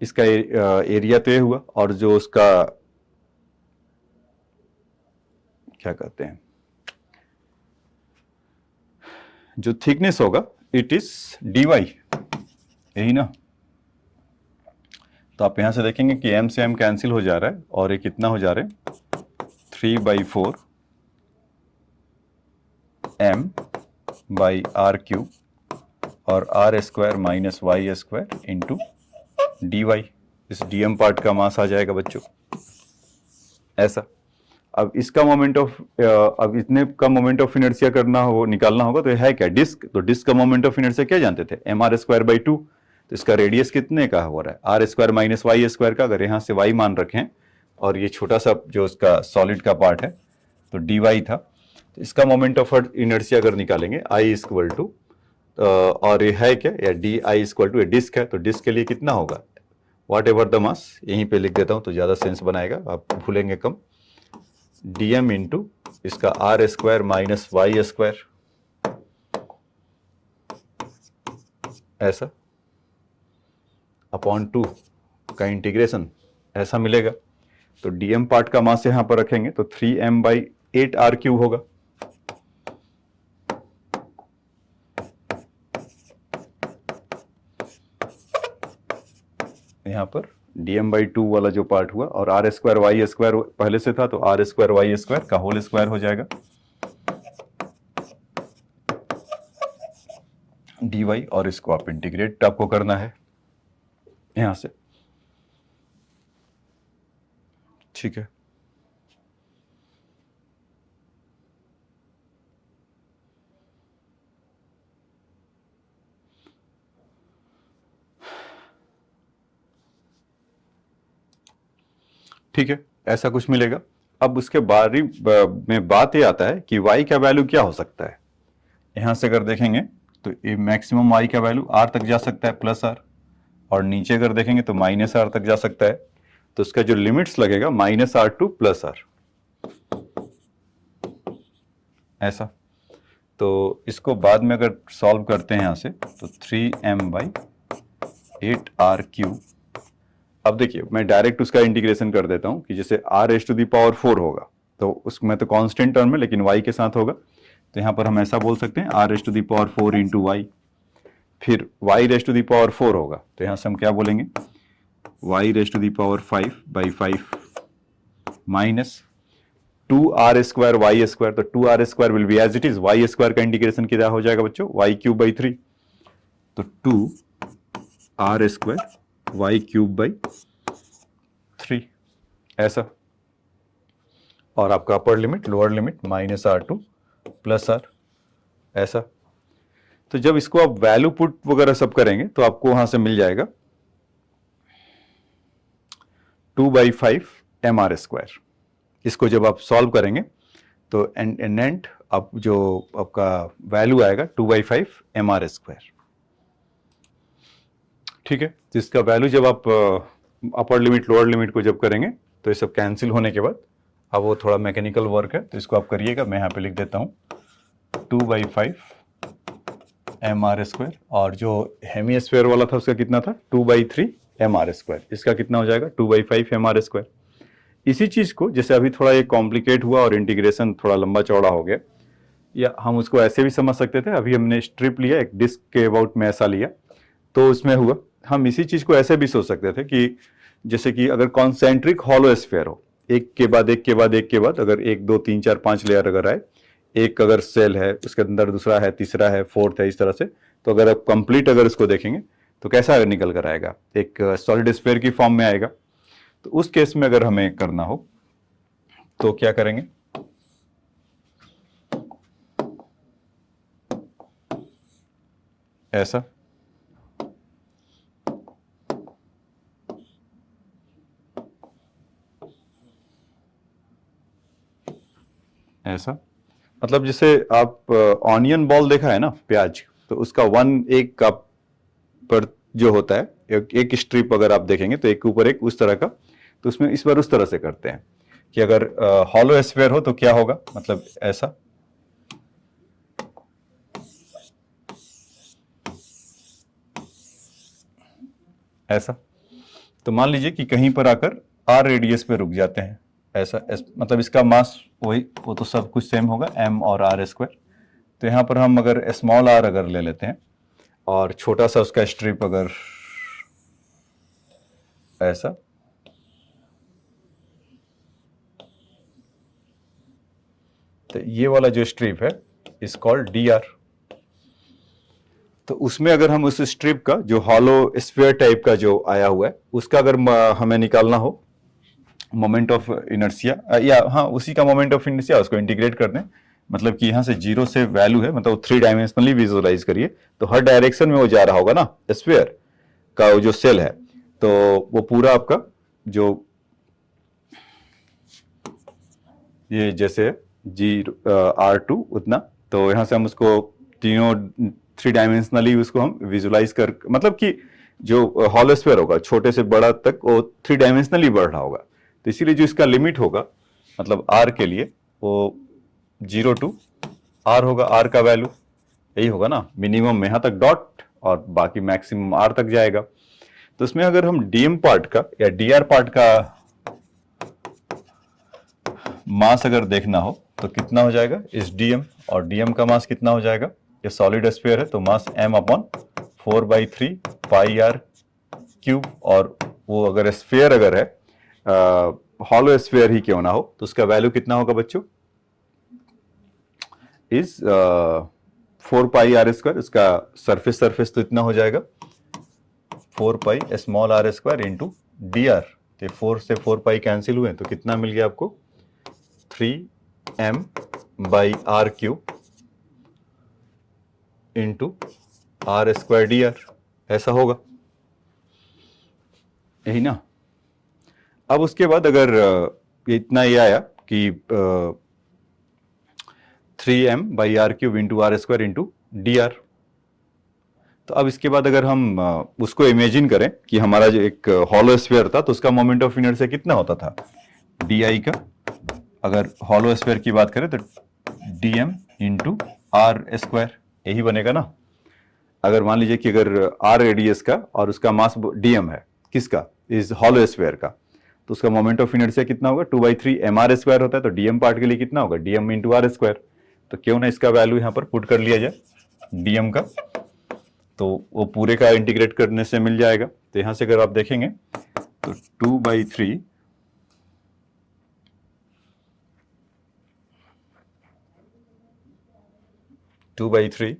इसका एरिया तो ये हुआ। और जो उसका क्या कहते हैं, जो थिकनेस होगा, इट इज dy, यही ना। तो आप यहां से देखेंगे कि m से m कैंसिल हो जा रहा है और ये कितना हो जा रहा है, 3/4 m बाई आर क्यूब और R square minus Y square into D Y. इस डीएम पार्ट का मास आ जाएगा बच्चों, ऐसा। अब इसका मोमेंट ऑफ अब इतने का मोमेंट ऑफ इनर्शिया निकालना होगा, तो है क्या, डिस्क। तो डिस्क का मोमेंट ऑफ इनर्शिया क्या जानते थे, mr²/2। तो इसका रेडियस कितने का हो रहा है, R square minus Y square का। अगर यहाँ से वाई मान रखें और ये छोटा सा जो इसका सॉलिड का पार्ट है तो डी वाई था, तो इसका मोमेंट ऑफ इनर्शिया अगर निकालेंगे आई इक्वल टू, और ये है क्या, या D I equal to, disc है, तो डिस्क के लिए कितना होगा, वॉट एवर द मास, यहीं पे लिख देता हूं तो ज्यादा सेंस बनाएगा, आप भूलेंगे कम, डीएम इंटू इसका R square minus Y square, ऐसा, अपॉन 2 का इंटीग्रेशन, ऐसा मिलेगा। तो डीएम पार्ट का मास यहां पर रखेंगे तो 3m/8r³ होगा। यहां पर dm/2 वाला जो पार्ट हुआ, और आर स्क्वायर वाई स्क्वायर पहले से था, तो आर स्क्वायर वाई स्क्वायर का होल स्क्वायर हो जाएगा dy, और इसको आप इंटीग्रेट आपको करना है यहां से, ठीक है। ठीक है, ऐसा कुछ मिलेगा। अब उसके बारी में बात ये आता है कि y का वैल्यू क्या हो सकता है। यहां से अगर देखेंगे तो ये मैक्सिमम y का वैल्यू r तक जा सकता है, +r, और नीचे अगर देखेंगे तो -r तक जा सकता है। तो उसका जो लिमिट्स लगेगा -r टू +r, ऐसा। तो इसको बाद में अगर सॉल्व करते हैं यहां से, तो 3m/8r³। अब देखिए, मैं डायरेक्ट उसका इंटीग्रेशन कर देता हूं कि जैसे r⁴ होगा, तो उसमें तो कांस्टेंट टर्म है लेकिन y के साथ होगा, तो यहां पर हम ऐसा बोल सकते हैं r⁴ इंटू वाई। फिर y⁴ होगा, तो यहां से हम क्या बोलेंगे, y⁵/5 माइनस 2r² y²। तो 2r² will be as it is, y² का इंटीग्रेशन कितना हो जाएगा बच्चों, y³/3। तो 2r² y³/3, ऐसा। और आपका upper limit lower limit -r to +r, ऐसा। तो जब इसको आप वैल्यू पुट वगैरह सब करेंगे तो आपको वहां से मिल जाएगा 2/5 एम आर स्क्वायर। इसको जब आप सॉल्व करेंगे तो एंड अब जो आपका वैल्यू आएगा 2/5 एम आर स्क्वायर। ठीक है, तो इसका वैल्यू जब आप अपर लिमिट लोअर लिमिट को जब करेंगे तो ये सब कैंसिल होने के बाद, अब वो थोड़ा मैकेनिकल वर्क है तो इसको आप करिएगा। मैं यहाँ पे लिख देता हूँ 2/5 एम आर स्क्वायर, और जो हेमी स्क्वायर वाला था उसका कितना था 2/3 एम आर स्क्वायर। इसका कितना हो जाएगा 2/5 एम आर स्क्वायर। इसी चीज को जैसे अभी थोड़ा ये कॉम्प्लिकेट हुआ और इंटीग्रेशन थोड़ा लंबा चौड़ा हो गया, या हम उसको ऐसे भी समझ सकते थे। अभी हमने स्ट्रिप लिया, एक डिस्क के अबाउट में ऐसा लिया तो उसमें हुआ। हम इसी चीज को ऐसे भी सोच सकते थे कि जैसे कि अगर कॉन्सेंट्रिक हॉलो स्फीयर हो, एक के बाद एक के बाद एक के बाद, अगर 1 2 3 4 5 लेयर अगर आए, एक अगर सेल है उसके अंदर दूसरा है, तीसरा है, फोर्थ है, इस तरह से, तो अगर आप कंप्लीट अगर इसको देखेंगे तो कैसा निकल कर आएगा, एक सॉलिड स्फीयर की फॉर्म में आएगा। तो उस केस में अगर हमें करना हो तो क्या करेंगे, ऐसा, ऐसा, मतलब जैसे आप ऑनियन बॉल देखा है ना, प्याज, तो उसका एक का पर जो होता है, एक स्ट्रिप अगर आप देखेंगे तो एक के ऊपर एक उस तरह का, तो उसमें इस बार उस तरह से करते हैं कि अगर हॉलो स्फीयर हो तो क्या होगा, मतलब ऐसा, ऐसा। तो मान लीजिए कि कहीं पर आकर आर रेडियस पे रुक जाते हैं, ऐसा मतलब इसका मास वही, वो तो सब कुछ सेम होगा, एम और आर स्क्वायर। तो यहां पर हम अगर स्मॉल आर अगर ले लेते हैं और छोटा सा उसका स्ट्रिप अगर ऐसा, तो ये वाला जो स्ट्रिप है इज कॉल्ड डी आर। तो उसमें अगर हम उस स्ट्रिप का जो हॉलो स्फीयर टाइप का जो आया हुआ है उसका अगर हमें निकालना हो मोमेंट ऑफ इनर्शिया, या हाँ उसी का मोमेंट ऑफ इनर्शिया, उसको इंटीग्रेट कर दें, मतलब कि यहाँ से 0 से वैल्यू है, मतलब 3 डायमेंशनली विजुअलाइज करिए तो हर डायरेक्शन में वो जा रहा होगा ना स्फीयर का जो सेल है, तो वो पूरा आपका जो ये जैसे R2 उतना, तो यहाँ से हम उसको तीनों 3 डायमेंशनली उसको हम विजुलाइज कर, मतलब कि जो हॉलो स्फीयर होगा छोटे से बड़ा तक वो 3 डायमेंशनली बढ़ रहा होगा। तो इसीलिए जो इसका लिमिट होगा, मतलब R के लिए वो 0 to R होगा, R का वैल्यू यही होगा ना, मिनिमम में यहाँ तक डॉट और बाकी मैक्सिमम R तक जाएगा। तो इसमें अगर हम डीएम पार्ट का या डीआर पार्ट का मास अगर देखना हो तो कितना हो जाएगा इस डीएम, और डीएम का मास कितना हो जाएगा, ये सॉलिड स्फीयर है तो मास m/4/3 पाई आर क्यूब, और वो अगर स्फीयर अगर है हॉलो स्फीयर ही क्यों ना हो तो उसका वैल्यू कितना होगा बच्चों, इज 4 पाई आर स्क्वायर। इसका सरफेस तो इतना हो जाएगा 4 pi small R square into D R. तो 4 से 4 पाई कैंसिल हुए तो कितना मिल गया आपको 3m/r³ into R square D R, ऐसा होगा, यही ना। अब उसके बाद अगर इतना ये आया कि 3m/r³ into R square into D R, तो अब इसके बाद अगर हम उसको इमेजिन करें कि हमारा जो एक हॉलो स्फीयर था तो उसका मोमेंट ऑफ इनर्शिया कितना होता था डी का, अगर हॉलो स्फीयर की बात करें तो dm इंटू आर स्क्वायर, यही बनेगा ना। अगर मान लीजिए कि अगर आर रेडियस का और उसका मास dm है, किसका, इस हॉलो स्फीयर का, तो उसका मोमेंट ऑफ इनर्शिया कितना होगा 2/3 mr स्क्वायर होता है, तो dm पार्ट के लिए कितना होगा dm इंटू आर स्क्वायर। तो क्यों ना इसका वैल्यू यहां पर पुट कर लिया जाए dm का, तो वो पूरे का इंटीग्रेट करने से मिल जाएगा। तो यहां से अगर आप देखेंगे तो 2/3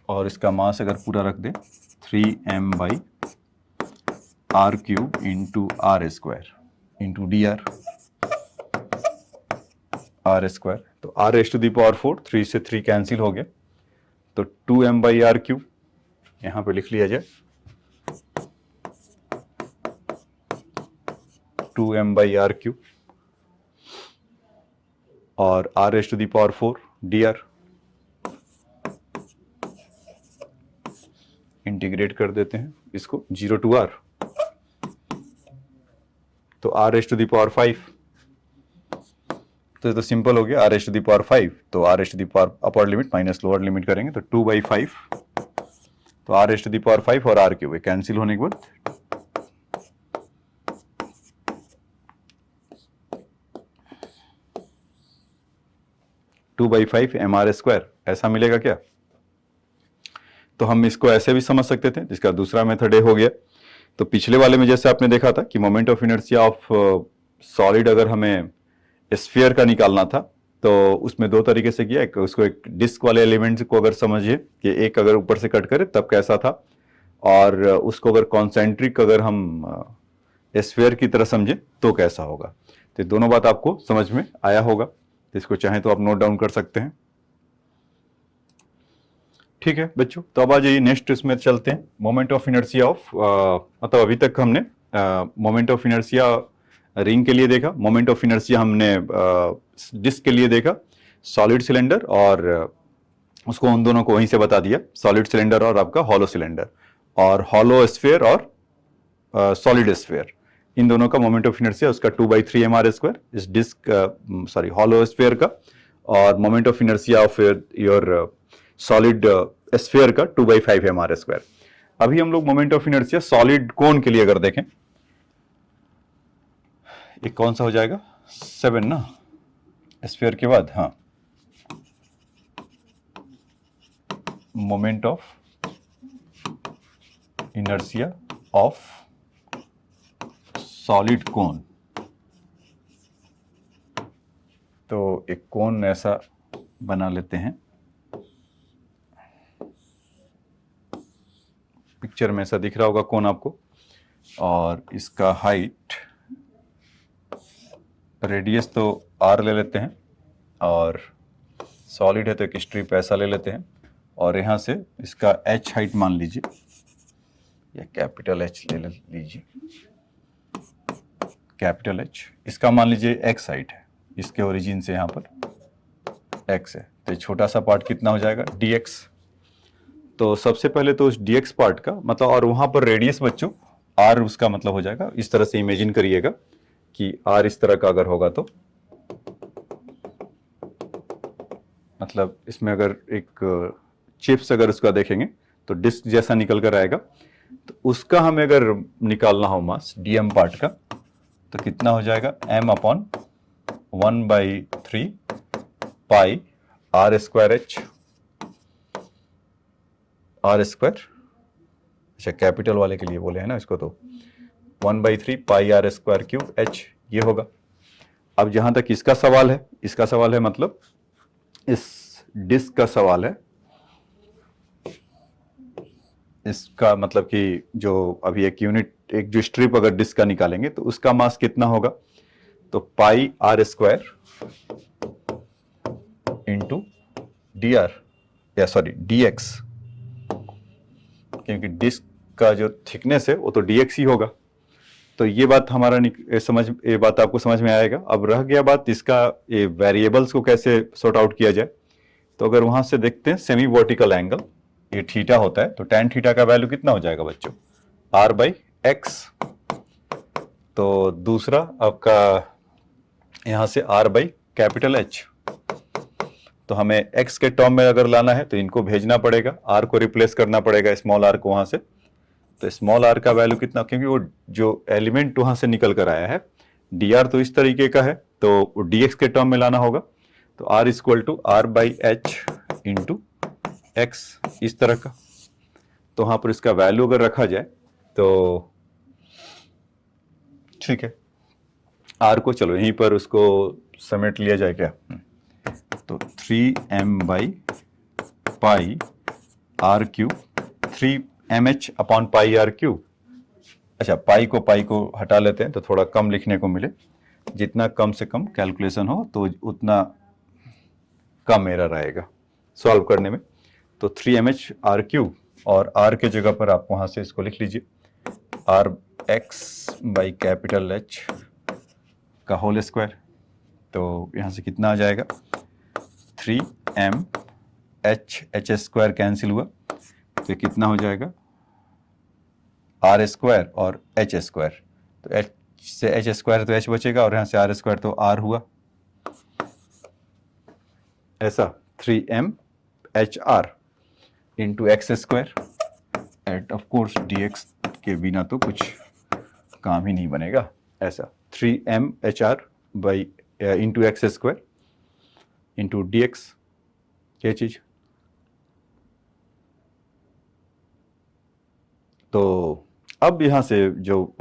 और इसका मास अगर पूरा रख दे 3m/r³ into R square into D R r², तो r⁴ 3 से 3 कैंसिल हो गया, तो 2m/r³ यहां पे लिख लिया जाए 2m by r क्यूब और r raised to the power 4 dr। Integrate कर देते हैं इसको 0 to r, तो r raised to the power 5, तो ये तो सिंपल हो गया, r raised to the power 5, तो r raised to the power upper limit minus lower limit करेंगे तो 2/5, तो r raised to the power 5 और r क्यूब कैंसिल होने के बाद 2/5 mr स्क्वायर ऐसा मिलेगा क्या। तो हम इसको ऐसे भी समझ सकते थे, जिसका दूसरा मेथड हो गया। तो पिछले वाले में जैसे आपने देखा था कि moment of inertia of solid अगर हमें स्फीयर का निकालना था तो उसमें दो तरीके से किया। एक उसको एक डिस्क वाले एलिमेंट्स को अगर समझिए कि एक अगर ऊपर से कट करे तब कैसा था, और उसको अगर कॉन्सेंट्रिक अगर हम स्फीयर की तरह समझे तो कैसा होगा। तो दोनों बात आपको समझ में आया होगा, तो इसको चाहें तो आप नोट डाउन कर सकते हैं। ठीक है बच्चों, तो अब आ जाइए नेक्स्ट इसमें चलते हैं। मोमेंट ऑफ इनर्शिया ऑफ मतलब अभी तक हमने मोमेंट ऑफ इनर्शिया रिंग के लिए देखा, मोमेंट ऑफ इनर्शिया हमने डिस्क के लिए देखा, सॉलिड सिलेंडर और उसको उन दोनों को वहीं से बता दिया, सॉलिड सिलेंडर और आपका हॉलो सिलेंडर, और हॉलो स्फीयर और सॉलिड स्फीयर, इन दोनों का मोमेंट ऑफ इनर्शिया उसका 2/3 mr स्क्वायर इस डिस्क सॉरी हॉलो स्फीयर का, और moment of inertia of your solid sphere का 2/5 mr स्क्वायर। अभी हम लोग मोमेंट ऑफ इनर्शिया सॉलिड कोन के लिए अगर देखें, एक कौन सा हो जाएगा 7 ना स्फीयर के बाद, हाँ moment of inertia of solid कोन। तो एक कोन ऐसा बना लेते हैं, पिक्चर में ऐसा दिख रहा होगा कोन आपको, और इसका हाइट रेडियस तो r ले लेते हैं, और सॉलिड है तो एक स्ट्रिप ऐसा ले लेते हैं, और यहाँ से इसका h हाइट मान लीजिए, या कैपिटल H ले लीजिए, कैपिटल H, इसका मान लीजिए x हाइट है, इसके ओरिजिन से यहाँ पर x है, तो छोटा सा पार्ट कितना हो जाएगा dx। तो सबसे पहले तो उस dx पार्ट का मतलब, और वहां पर रेडियस बच्चों r उसका मतलब हो जाएगा, इस तरह से इमेजिन करिएगा कि r इस तरह का अगर होगा तो मतलब इसमें अगर एक चिप्स अगर उसका देखेंगे तो डिस्क जैसा निकल कर आएगा, तो उसका हमें अगर निकालना हो मास dm पार्ट का, तो कितना हो जाएगा m/1/3 पाई r square h, r square, अच्छा कैपिटल वाले के लिए बोले हैं ना इसको, तो 1/3 पाई r स्क्वायर क्यूब h ये होगा। अब जहां तक इसका सवाल है, इसका सवाल है मतलब इस डिस्क का सवाल है, इसका मतलब कि जो अभी एक यूनिट एक जो स्ट्रिप अगर डिस्क का निकालेंगे तो उसका मास कितना होगा, तो पाई r स्क्वायर इंटू dr या सॉरी dx, क्योंकि डिस्क का जो थिकनेस है वो तो dx ही होगा। तो ये बात हमारा ये बात आपको समझ में आएगा। अब रह गया बात इसका ये वेरिएबल्स को कैसे सॉर्ट आउट किया जाए। तो अगर वहां से देखते हैं सेमी वर्टिकल एंगल ये थीटा होता है, तो tan थीटा का वैल्यू कितना हो जाएगा बच्चों r/x। तो दूसरा आपका यहां से r/H, तो हमें x के टर्म में अगर लाना है तो इनको भेजना पड़ेगा, r को रिप्लेस करना पड़ेगा स्मॉल r को वहां से, तो स्मॉल r का वैल्यू कितना, क्योंकि वो जो एलिमेंट वहां से निकल कर आया है dr तो इस तरीके का है, तो वो dx के टर्म में लाना होगा, तो r = r/h इंटू x इस तरह का। तो वहां पर इसका वैल्यू अगर रखा जाए तो ठीक है, r को चलो यहीं पर उसको समेट लिया जाए क्या, तो 3m/पाई r क्यूब, 3mh/पाई r क्यूब। अच्छा पाई को हटा लेते हैं तो थोड़ा कम लिखने को मिले, जितना कम से कम कैलकुलेशन हो तो उतना कम एरर आएगा सॉल्व करने में। तो 3mh r क्यूब, और r के जगह पर आप वहां से इसको लिख लीजिए rx/H का होल स्क्वायर, तो यहाँ से कितना आ जाएगा 3m h स्क्वायर कैंसिल हुआ तो कितना हो जाएगा आर स्क्वायर और एच स्क्वायर, तो एच से एच स्क्वायर तो एच बचेगा और यहाँ से आर स्क्वायर तो आर हुआ, ऐसा 3m H R into X square at of course D X के बिना तो कुछ काम ही नहीं बनेगा, ऐसा 3m H R by into X square into D x, ये चीज। तो अब यहां से जो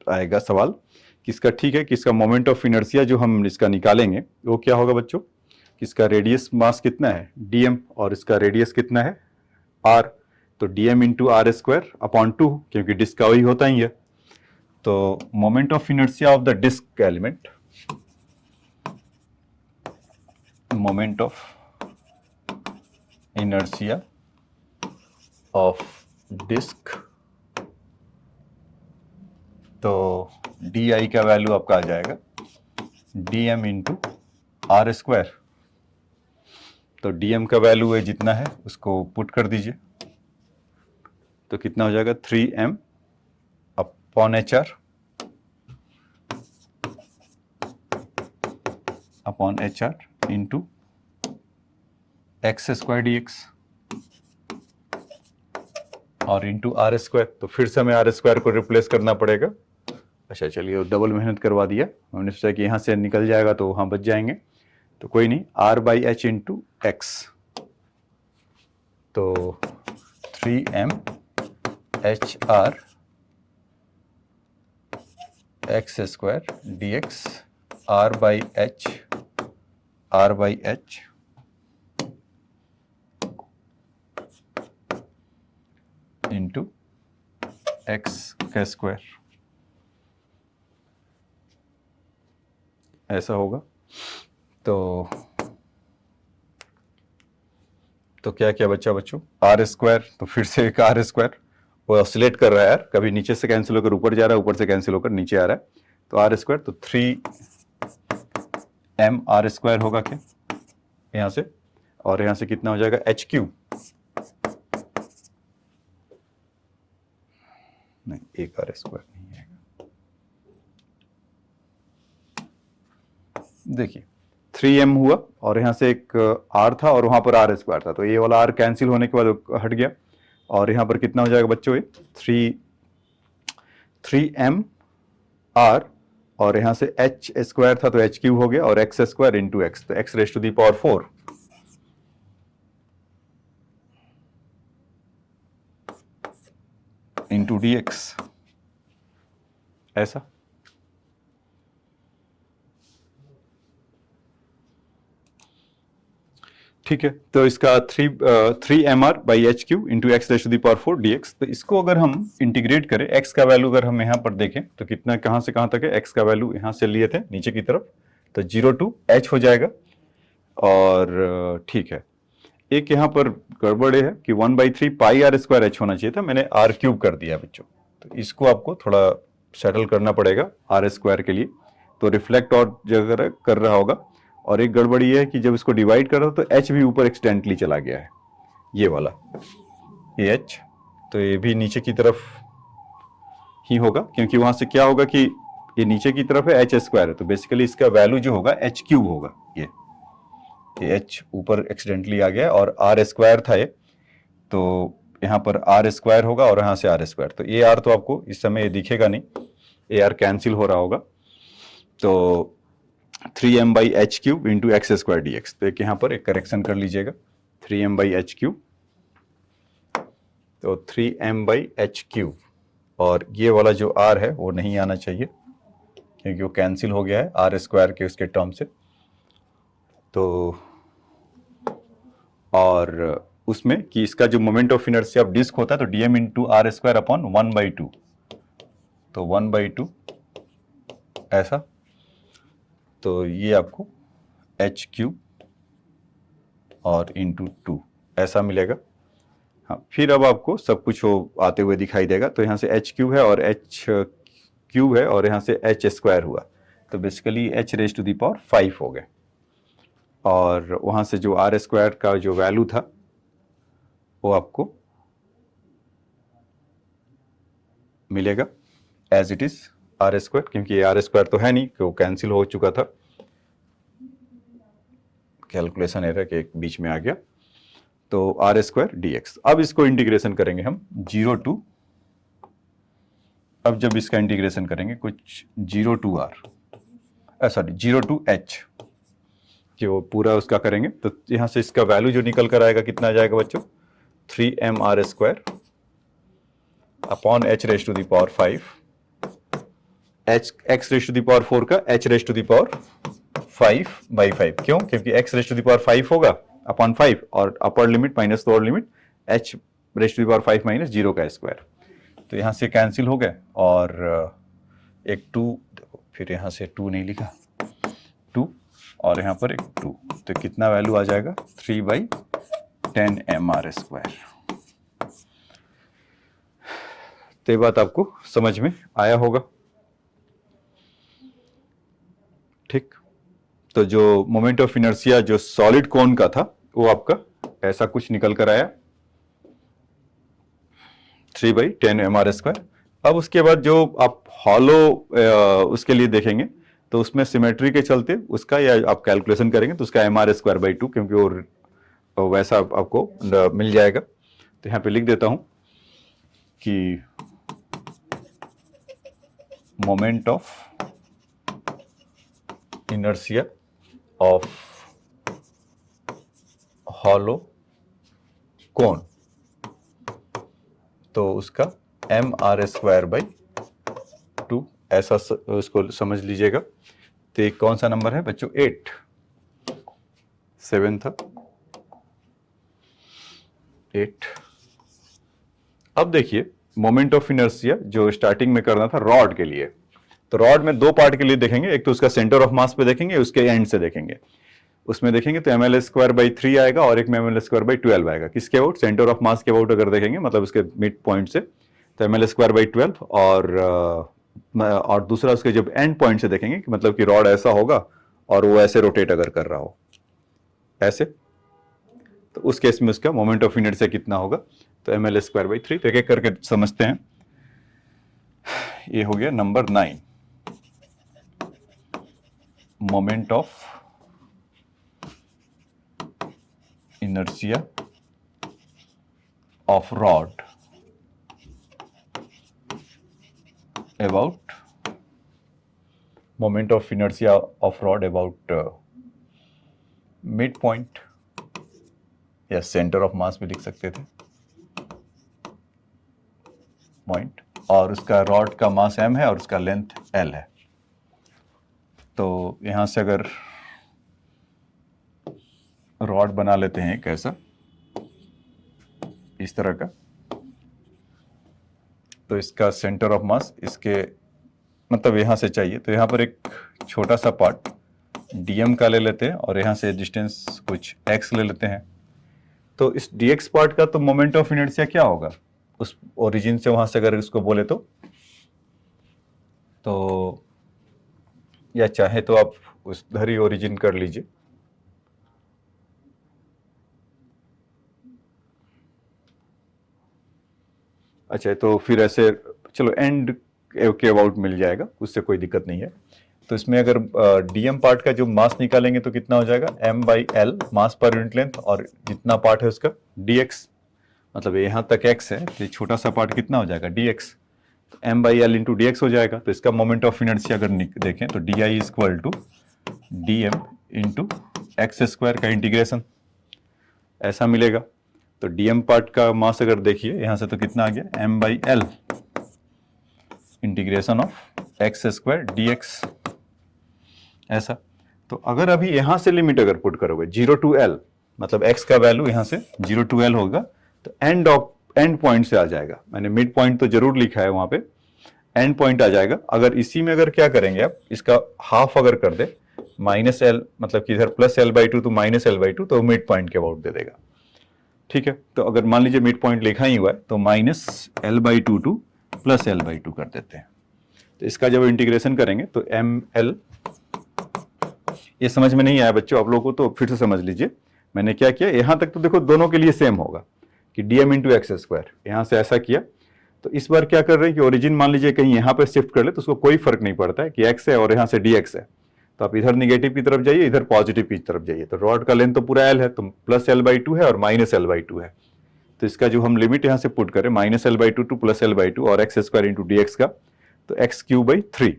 आएगा सवाल किसका, ठीक है, किसका मोमेंट ऑफ इनर्शिया जो हम इसका निकालेंगे वो क्या होगा बच्चों, किसका रेडियस मास कितना है dm और इसका रेडियस कितना है r, तो dm into R square upon 2, क्योंकि डिस्क का वही होता ही है। तो moment of inertia of the disc element, moment of inertia of disc, तो di का वैल्यू आपका आ जाएगा dm इंटू आर स्क्वायर, तो dm का वैल्यू है जितना है उसको पुट कर दीजिए, तो कितना हो जाएगा 3m upon H R upon H R into X square D x और इंटू आर स्क्वायर, तो फिर से हमें आर स्क्वायर को रिप्लेस करना पड़ेगा। अच्छा चलिए, डबल मेहनत करवा दिया, हमने सोचा कि यहाँ से निकल जाएगा तो वहाँ बच जाएंगे, तो कोई नहीं, R by H into X, तो 3m H R X square D X R by H into X का स्क्वायर, ऐसा होगा। तो क्या क्या बच्चा बच्चों, आर स्क्वायर, तो फिर से एक आर स्क्वायर, वो ऑसिलेट कर रहा है यार, कभी नीचे से कैंसिल होकर ऊपर जा रहा है, ऊपर से कैंसिल होकर नीचे आ रहा है, तो आर स्क्वायर, तो 3m आर स्क्वायर होगा क्या यहाँ से, और यहाँ से कितना हो जाएगा एच क्यू, नहीं एक आर स्क्वायर नहीं आएगा, देखिए 3m हुआ और यहाँ से एक r था और वहां पर r स्क्वायर था, तो ये वाला r कैंसिल होने के बाद हट गया, और यहाँ पर कितना हो जाएगा बच्चों, ये 3m r और यहाँ से h स्क्वायर था तो h क्यूब हो गया और x स्क्वायर इंटू एक्स, तो x raise to the power 4 into D X, ऐसा। ठीक है, तो इसका 3mr by H cube into X raise to the power 4 dx, तो इसको अगर हम इंटीग्रेट करें, x का वैल्यू अगर हम यहाँ पर देखें तो कितना, कहाँ से कहाँ तक है, x का वैल्यू यहाँ से लिए थे नीचे की तरफ, तो 0 to h हो जाएगा, और ठीक है, एक यहाँ पर गड़बड़ है कि 1/3 पाई आर स्क्वायर एच होना चाहिए था, मैंने आर क्यूब कर दिया बच्चों, तो इसको आपको थोड़ा सेटल करना पड़ेगा आर स्क्वायर के लिए, तो रिफ्लेक्ट और जगह कर रहा होगा, और एक गड़बड़ी है कि जब इसको डिवाइड कर रहा हो तो h भी ऊपर एक्सटेंटली चला गया है, ये वाला ये h, तो ये भी नीचे की तरफ ही होगा, क्योंकि वहां से क्या होगा कि ये नीचे की तरफ है एच स्क्वायर है, तो बेसिकली इसका वैल्यू जो होगा एच क्यूब होगा, ये h ऊपर एक्सीडेंटली आ गया और आर स्क्वायर था ये, तो यहाँ पर आर स्क्वायर होगा और यहाँ से आर स्क्वायर, तो ये आर तो आपको इस समय ये दिखेगा नहीं, ए आर कैंसिल हो रहा होगा, तो 3m by H cube into X square D x, तो एक यहाँ पर एक करेक्शन कर लीजिएगा, 3m बाई एच क्यूब, तो 3m बाई एच क्यूब, और ये वाला जो r है वो नहीं आना चाहिए क्योंकि वो कैंसिल हो गया है आर स्क्वायर के उसके टर्म से, तो और उसमें कि इसका जो moment of inertia of disc होता है तो dm into R square upon 1/2, तो 1/2 ऐसा, तो ये आपको एच क्यूब और इंटू 2 ऐसा मिलेगा। हाँ, फिर अब आपको सब कुछ वो आते हुए दिखाई देगा, तो यहाँ से एच क्यूब है और एच क्यूब है और यहाँ से एच स्क्वायर हुआ, तो basically h raise to the power 5 हो गए, और वहां से जो आर स्क्वायर का जो वैल्यू था वो आपको मिलेगा as it is R square, क्योंकि आर स्क्वायर तो है नहीं, वो कैंसिल हो चुका था, कैलकुलेशन एरर के बीच में आ गया। तो आर स्क्वायर डी एक्स। अब इसको इंटीग्रेशन करेंगे हम 0 टू, अब जब इसका इंटीग्रेशन करेंगे कुछ 0 to R, sorry 0 to H, कि वो पूरा उसका करेंगे, तो यहां से इसका वैल्यू जो निकल कर आएगा कितना आ जाएगा बच्चों, 3mr² upon h raise to the power 5, x raise to the power 4 का h raise to the power 5/5। क्यों? क्योंकि x raise to the power 5 होगा अपॉन 5, और upper limit minus lower limit h raise to the power 5 minus 0 का square, तो यहां से cancel हो गए, और एक 2, फिर यहां से 2 नहीं लिखा, 2 और यहां पर एक 2, तो कितना वैल्यू आ जाएगा 3/10mr²। तो ये बात आपको समझ में आया होगा, ठीक। तो जो मोमेंट ऑफ इनर्शिया जो सॉलिड कोन का था वो आपका ऐसा कुछ निकल कर आया 3/10mr²। अब उसके बाद जो आप हॉलो उसके लिए देखेंगे तो उसमें सिमेट्री के चलते उसका, या आप कैलकुलेशन करेंगे तो उसका mr²/2, क्योंकि वो वैसा आपको मिल जाएगा। तो यहां पे लिख देता हूं कि moment of inertia of hollow cone, तो उसका mr²/2 ऐसा उसको समझ लीजिएगा। तो एक कौन सा नंबर है बच्चों, 8, 7 था 8। अब देखिए मोमेंट ऑफ इनर्शिया जो स्टार्टिंग में करना था रॉड के लिए, तो रॉड में दो पार्ट के लिए देखेंगे, एक तो उसका सेंटर ऑफ मास पे देखेंगे, उसके एंड से देखेंगे। उसमें देखेंगे तो ml²/3 आएगा और एक में ml²/12 आएगा। किसके अबाउट, सेंटर ऑफ मास के अबाउट अगर देखेंगे, मतलब उसके मिड पॉइंट से, तो ml²/12, और दूसरा उसके जब एंड पॉइंट से देखेंगे कि मतलब कि रॉड ऐसा होगा और वो ऐसे रोटेट अगर कर रहा हो ऐसे, तो उस केस में उसका मोमेंट ऑफ इनर्शिया कितना होगा, तो ml²/3। तो एक एक करके समझते हैं। ये हो गया number 9, moment of inertia of rod about moment of inertia of rod about midpoint, या सेंटर ऑफ मास भी लिख सकते थे, पॉइंट, और उसका रॉड का मास m है और उसका लेंथ l है। तो यहां से अगर रॉड बना लेते हैं कैसा, इस तरह का, तो इसका सेंटर ऑफ मास इसके मतलब यहां से चाहिए, तो यहां पर एक छोटा सा पार्ट dm का ले लेते हैं और यहां से डिस्टेंस कुछ x ले लेते हैं। तो इस dx पार्ट का तो मोमेंट ऑफ इनर्शिया क्या होगा, उस ओरिजिन से वहां से अगर इसको बोले तो या चाहे तो आप उस धरी ओरिजिन कर लीजिए, अच्छा तो फिर ऐसे चलो एंड के अबाउट मिल जाएगा, उससे कोई दिक्कत नहीं है। तो इसमें अगर डीएम पार्ट का जो मास निकालेंगे तो कितना हो जाएगा, m/l मास पर यूनिट लेंथ, और जितना पार्ट है उसका dx, मतलब यहाँ तक x है तो छोटा सा पार्ट कितना हो जाएगा dx, तो m/l इंटू dx हो जाएगा। तो इसका मोमेंट ऑफ इनर्शिया अगर देखें तो di equal to dm into x² का इंटीग्रेशन ऐसा मिलेगा। तो dm पार्ट का मास अगर देखिए यहाँ से तो कितना आ गया, m/l integration of x² dx ऐसा। तो अगर अभी यहां से लिमिट अगर पुट करोगे 0 टू l, मतलब x का वैल्यू यहां से 0 टू l होगा, तो एंड पॉइंट से आ जाएगा, मैंने मिड पॉइंट तो जरूर लिखा है वहां पे, एंड पॉइंट आ जाएगा। अगर इसी में अगर क्या करेंगे आप, इसका हाफ अगर कर दे -l, मतलब कि इधर +l/2 तो -l/2, तो मिड पॉइंट के अबाउट दे देगा, ठीक है। तो अगर मान लीजिए मिड पॉइंट लिखा ही हुआ है तो -l/2 टू +l/2 कर देते हैं। तो तो इसका जब इंटीग्रेशन करेंगे तो ml, ये समझ में नहीं आया बच्चों आप लोगों को तो फिर से समझ लीजिए। मैंने क्या किया, यहां तक तो देखो दोनों के लिए सेम होगा कि dm इंटू एक्स स्क्वायर, यहां से ऐसा किया। तो इस बार क्या कर रहे हैं कि ओरिजिन मान लीजिए कहीं यहां पर शिफ्ट कर ले तो उसको कोई फर्क नहीं पड़ता है कि x है और यहां से dx है। तो आप इधर निगेटिव की तरफ जाइए, इधर पॉजिटिव की तरफ जाइए। तो रॉड का लेंथ तो पूरा l है, तो प्लस l/2 है और माइनस l/2 है। तो इसका जो हम लिमिट यहां से पुट करें minus l/2 two plus l/2 और एक्स स्क्वायर इंटू dx का, तो x³ 3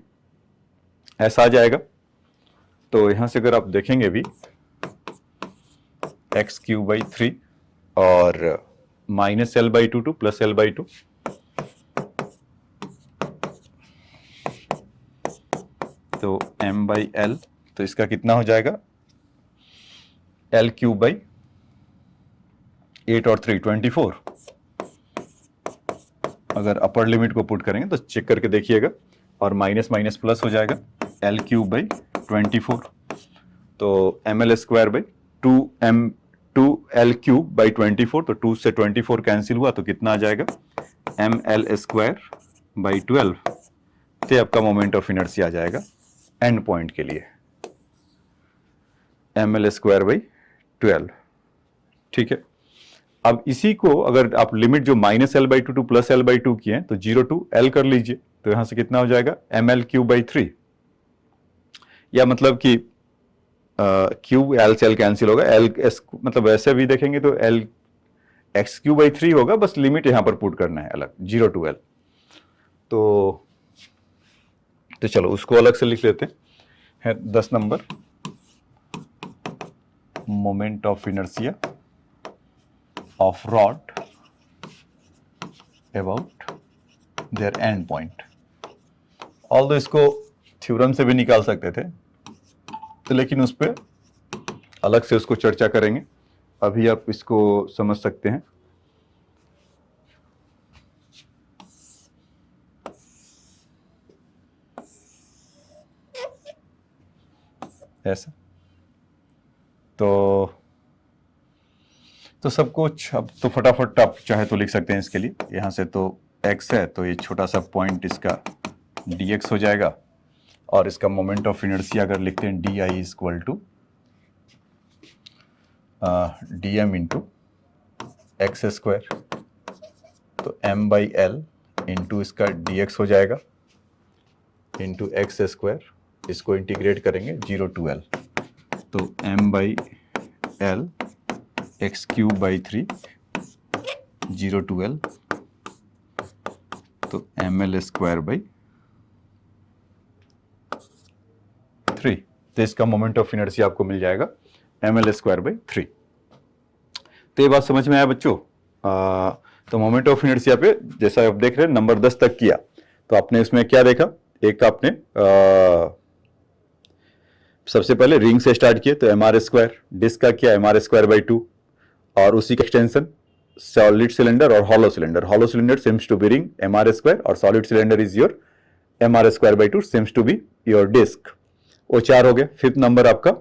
ऐसा आ जाएगा। तो यहां से अगर आप देखेंगे भी x³ 3 और minus l/2 two plus l/2, तो m/l, तो इसका कितना हो जाएगा l³ 8 और 3 24। अगर अपर लिमिट को पुट करेंगे तो चेक करके देखिएगा, और माइनस माइनस प्लस हो जाएगा l³ 24। तो ml² 2l³ 24, तो 2 से 24 कैंसिल हुआ तो कितना आ जाएगा ml² 12। तो आपका मोमेंट ऑफ इनर्शिया आ जाएगा एंड पॉइंट के लिए ml² 12। ठीक है, अब इसी को अगर आप लिमिट जो minus l/2 two plus l/2 की है तो 0 टू l कर लीजिए। तो यहां से कितना हो जाएगा ml³ 3, या मतलब कि क्यूब l से l कैंसिल होगा, l s मतलब वैसे भी देखेंगे तो l x³ 3 होगा, बस लिमिट यहां पर पुट करना है अलग 0 टू l। तो चलो उसको अलग से लिख लेते हैं। 10 number, moment of inertia of rod about their end point। Although इसको थ्योरम से भी निकाल सकते थे, तो लेकिन उस पर अलग से उसको चर्चा करेंगे। अभी आप इसको समझ सकते हैं। ऐसा तो सब कुछ अब तो फटाफट आप चाहे तो लिख सकते हैं इसके लिए। यहां से तो x है, तो ये छोटा सा पॉइंट इसका dx हो जाएगा, और इसका मोमेंट ऑफ इनर्शिया अगर लिखते हैं di equal to dm into X square, तो m/l इंटू इसका dx हो जाएगा इंटू एक्स स्क्वायर। इसको इंटीग्रेट करेंगे 0 टू l, तो m/l x³ 3 0 टू l, तो ml² 3। तो इसका मोमेंट ऑफ इनर्शिया आपको मिल जाएगा ml² 3। तो ये बात समझ में आया बच्चों? तो मोमेंट ऑफ इनर्शिया पे जैसा आप देख रहे हैं नंबर 10 तक किया, तो आपने इसमें क्या देखा? एक आपने सबसे पहले रिंग से स्टार्ट किया, तो mr², डिस्क का किया mr² 2, और उसी का एक्सटेंशन सॉलिड सिलेंडर और hollow cylinder. Hollow cylinder seems to be ring mr² और solid cylinder is your mr² 2 seems to be your disc. वो 4 हो गया। फिफ्थ नंबर आपका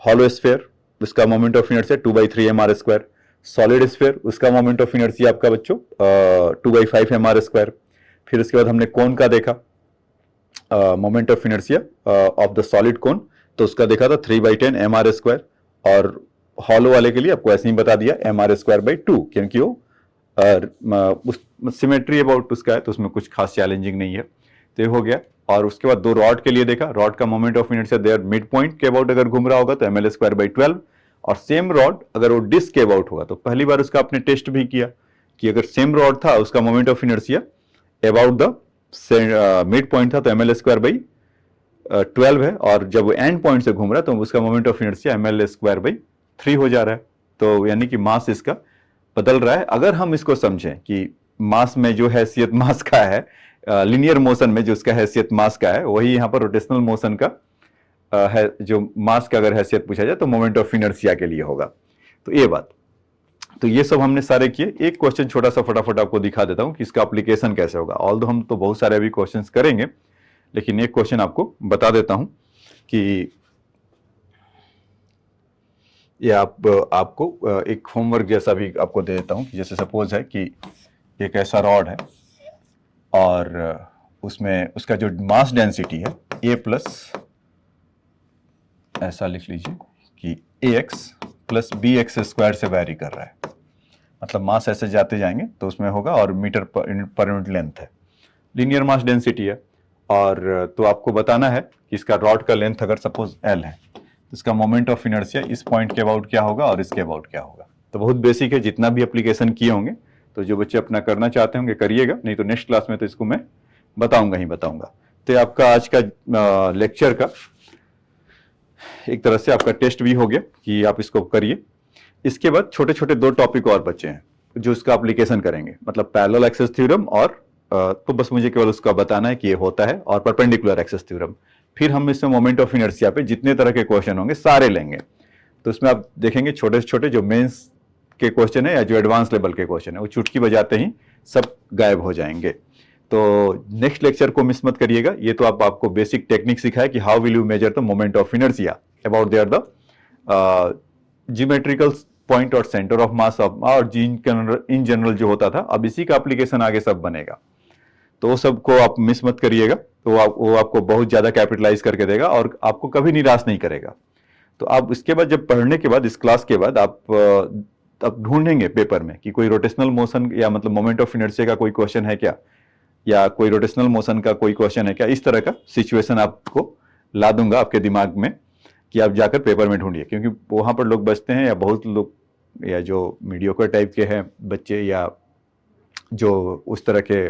हॉलो स्फीयर, उसका moment of inertia 2/3 mr²। Solid sphere, उसका moment of inertia आपका बच्चों 2/5 mr²। फिर उसके बाद हमने कोन का देखा, moment of inertia of the solid कोन, तो उसका देखा था 3/10 mr²। और हॉलो वाले के लिए आपको ऐसे ही बता दिया mr² 2, क्योंकि वो सिमेट्री अबाउट उसका है, तो उसमें कुछ खास चैलेंजिंग नहीं है। तो ये हो गया। और उसके बाद दो रॉड के लिए देखा, रॉड का moment of inertia their mid point के अबाउट अगर घूम रहा होगा तो ml² 12, और सेम रॉड अगर वो डिस्क के अबाउट होगा, तो पहली बार उसका आपने टेस्ट भी किया कि अगर सेम रॉड था उसका moment of inertia about the mid point था तो ml² 12 है, और जब वो एंड पॉइंट से घूम रहा है तो उसका मोमेंट ऑफ इनर्शिया ml² 3 हो जा रहा है। तो यानी कि मास इसका बदल रहा है। अगर हम इसको समझें कि मास में जो हैसियत मास का है, लिनियर मोशन में जो उसका हैसियत मास का है, वही यहाँ पर रोटेशनल मोशन का है, जो मास का अगर हैसियत पूछा जाए तो मोमेंट ऑफ इनर्शिया के लिए होगा। तो ये बात, तो ये सब हमने सारे किए। एक क्वेश्चन छोटा सा फटाफट आपको दिखा देता हूं कि इसका एप्लीकेशन कैसे होगा। ऑल्दो हम तो बहुत सारे अभी क्वेश्चंस करेंगे, लेकिन एक क्वेश्चन आपको बता देता हूं कि ये आपको एक होमवर्क जैसा भी आपको दे देता हूं कि जैसे सपोज है कि एक ऐसा रॉड है और उसमें उसका जो मास डेंसिटी है ए प्लस, ऐसा लिख लीजिए कि A x plus B x square से वैरी कर रहा है, मतलब मास ऐसे जाते जाएंगे तो उसमें होगा, और मीटर पर यूनिट लेंथ है, लीनियर मास डेंसिटी है। और तो आपको बताना है कि इसका रॉड का लेंथ अगर सपोज एल है तो इसका मोमेंट ऑफ इनर्शिया इस पॉइंट के अबाउट क्या होगा और इसके अबाउट क्या होगा। तो बहुत बेसिक है, जितना भी एप्लीकेशन किए होंगे तो जो बच्चे अपना करना चाहते होंगे करिएगा, नहीं तो नेक्स्ट क्लास में तो इसको मैं बताऊंगा ही बताऊंगा। तो ये आपका आज का लेक्चर का एक तरह से आपका टेस्ट भी हो गया कि आप इसको करिए। इसके बाद छोटे छोटे 2 टॉपिक और बचे हैं जो इसका एप्लीकेशन करेंगे, मतलब पैरेलल एक्सेस थ्योरम और तो बस मुझे केवल उसका बताना है कि ये होता है, और परपेंडिकुलर एक्सेस थ्योरम। फिर हम इसमें मोमेंट ऑफ इनर्शिया पे जितने तरह के क्वेश्चन होंगे सारे लेंगे। तो इसमें आप देखेंगे छोटे छोटे जो मेंस के क्वेश्चन है या जो एडवांस लेवल के क्वेश्चन है वो चुटकी बजाते ही सब गायब हो जाएंगे। तो नेक्स्ट लेक्चर को मिस मत करिएगा। ये तो आपको बेसिक टेक्निक सिखाया कि how will you measure the moment of inertia about their the geometrical point और सेंटर ऑफ मास ऑफ, और इन जनरल जो होता था, अब इसी का एप्लीकेशन आगे सब बनेगा। तो सबको आप मिस मत करिएगा। तो वो आपको बहुत ज्यादा कैपिटलाइज करके देगा और आपको कभी निराश नहीं करेगा। तो आप इसके बाद जब पढ़ने के बाद, इस क्लास के बाद आप ढूंढेंगे पेपर में कि कोई रोटेशनल मोशन या मतलब मोमेंट ऑफ इनर्शिया का कोई क्वेश्चन है क्या, या कोई रोटेशनल मोशन का कोई क्वेश्चन है क्या। इस तरह का सिचुएशन आपको ला दूंगा आपके दिमाग में कि आप जाकर पेपर में ढूंढिए, क्योंकि वहां पर लोग बचते हैं, या बहुत लोग या जो मीडियोकर टाइप के हैं बच्चे, या जो उस तरह के,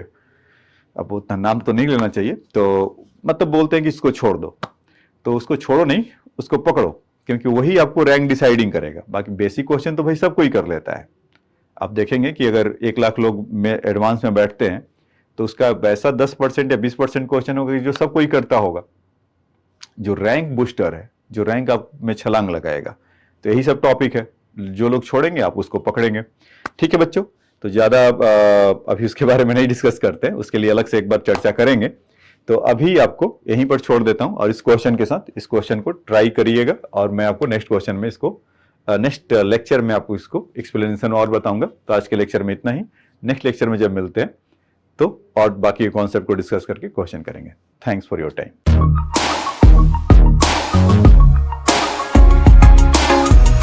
अब उतना नाम तो नहीं लेना चाहिए, तो मतलब बोलते हैं कि इसको छोड़ दो। तो उसको छोड़ो नहीं, उसको पकड़ो, क्योंकि वही आपको रैंक डिसाइडिंग करेगा। बाकी बेसिक क्वेश्चन तो भाई सब कोई कर लेता है। आप देखेंगे कि अगर 1 लाख लोग में एडवांस में बैठते हैं तो उसका वैसा 10% या 20% क्वेश्चन होगा जो सब कोई करता होगा। जो रैंक बूस्टर है, जो रैंक आप में छलांग लगाएगा, तो यही सब टॉपिक है। जो लोग छोड़ेंगे आप उसको पकड़ेंगे। ठीक है बच्चों, तो ज्यादा अभी उसके बारे में नहीं डिस्कस करते हैं, उसके लिए अलग से एक बार चर्चा करेंगे। तो अभी आपको यहीं पर छोड़ देता हूं, और इस क्वेश्चन के साथ इस क्वेश्चन को ट्राई करिएगा, और मैं आपको नेक्स्ट क्वेश्चन में इसको नेक्स्ट लेक्चर में आपको इसको एक्सप्लेनेशन और बताऊंगा। तो आज के लेक्चर में इतना ही। नेक्स्ट लेक्चर में जब मिलते हैं तो और बाकी कॉन्सेप्ट को डिस्कस करके क्वेश्चन करेंगे। Thanks for your time.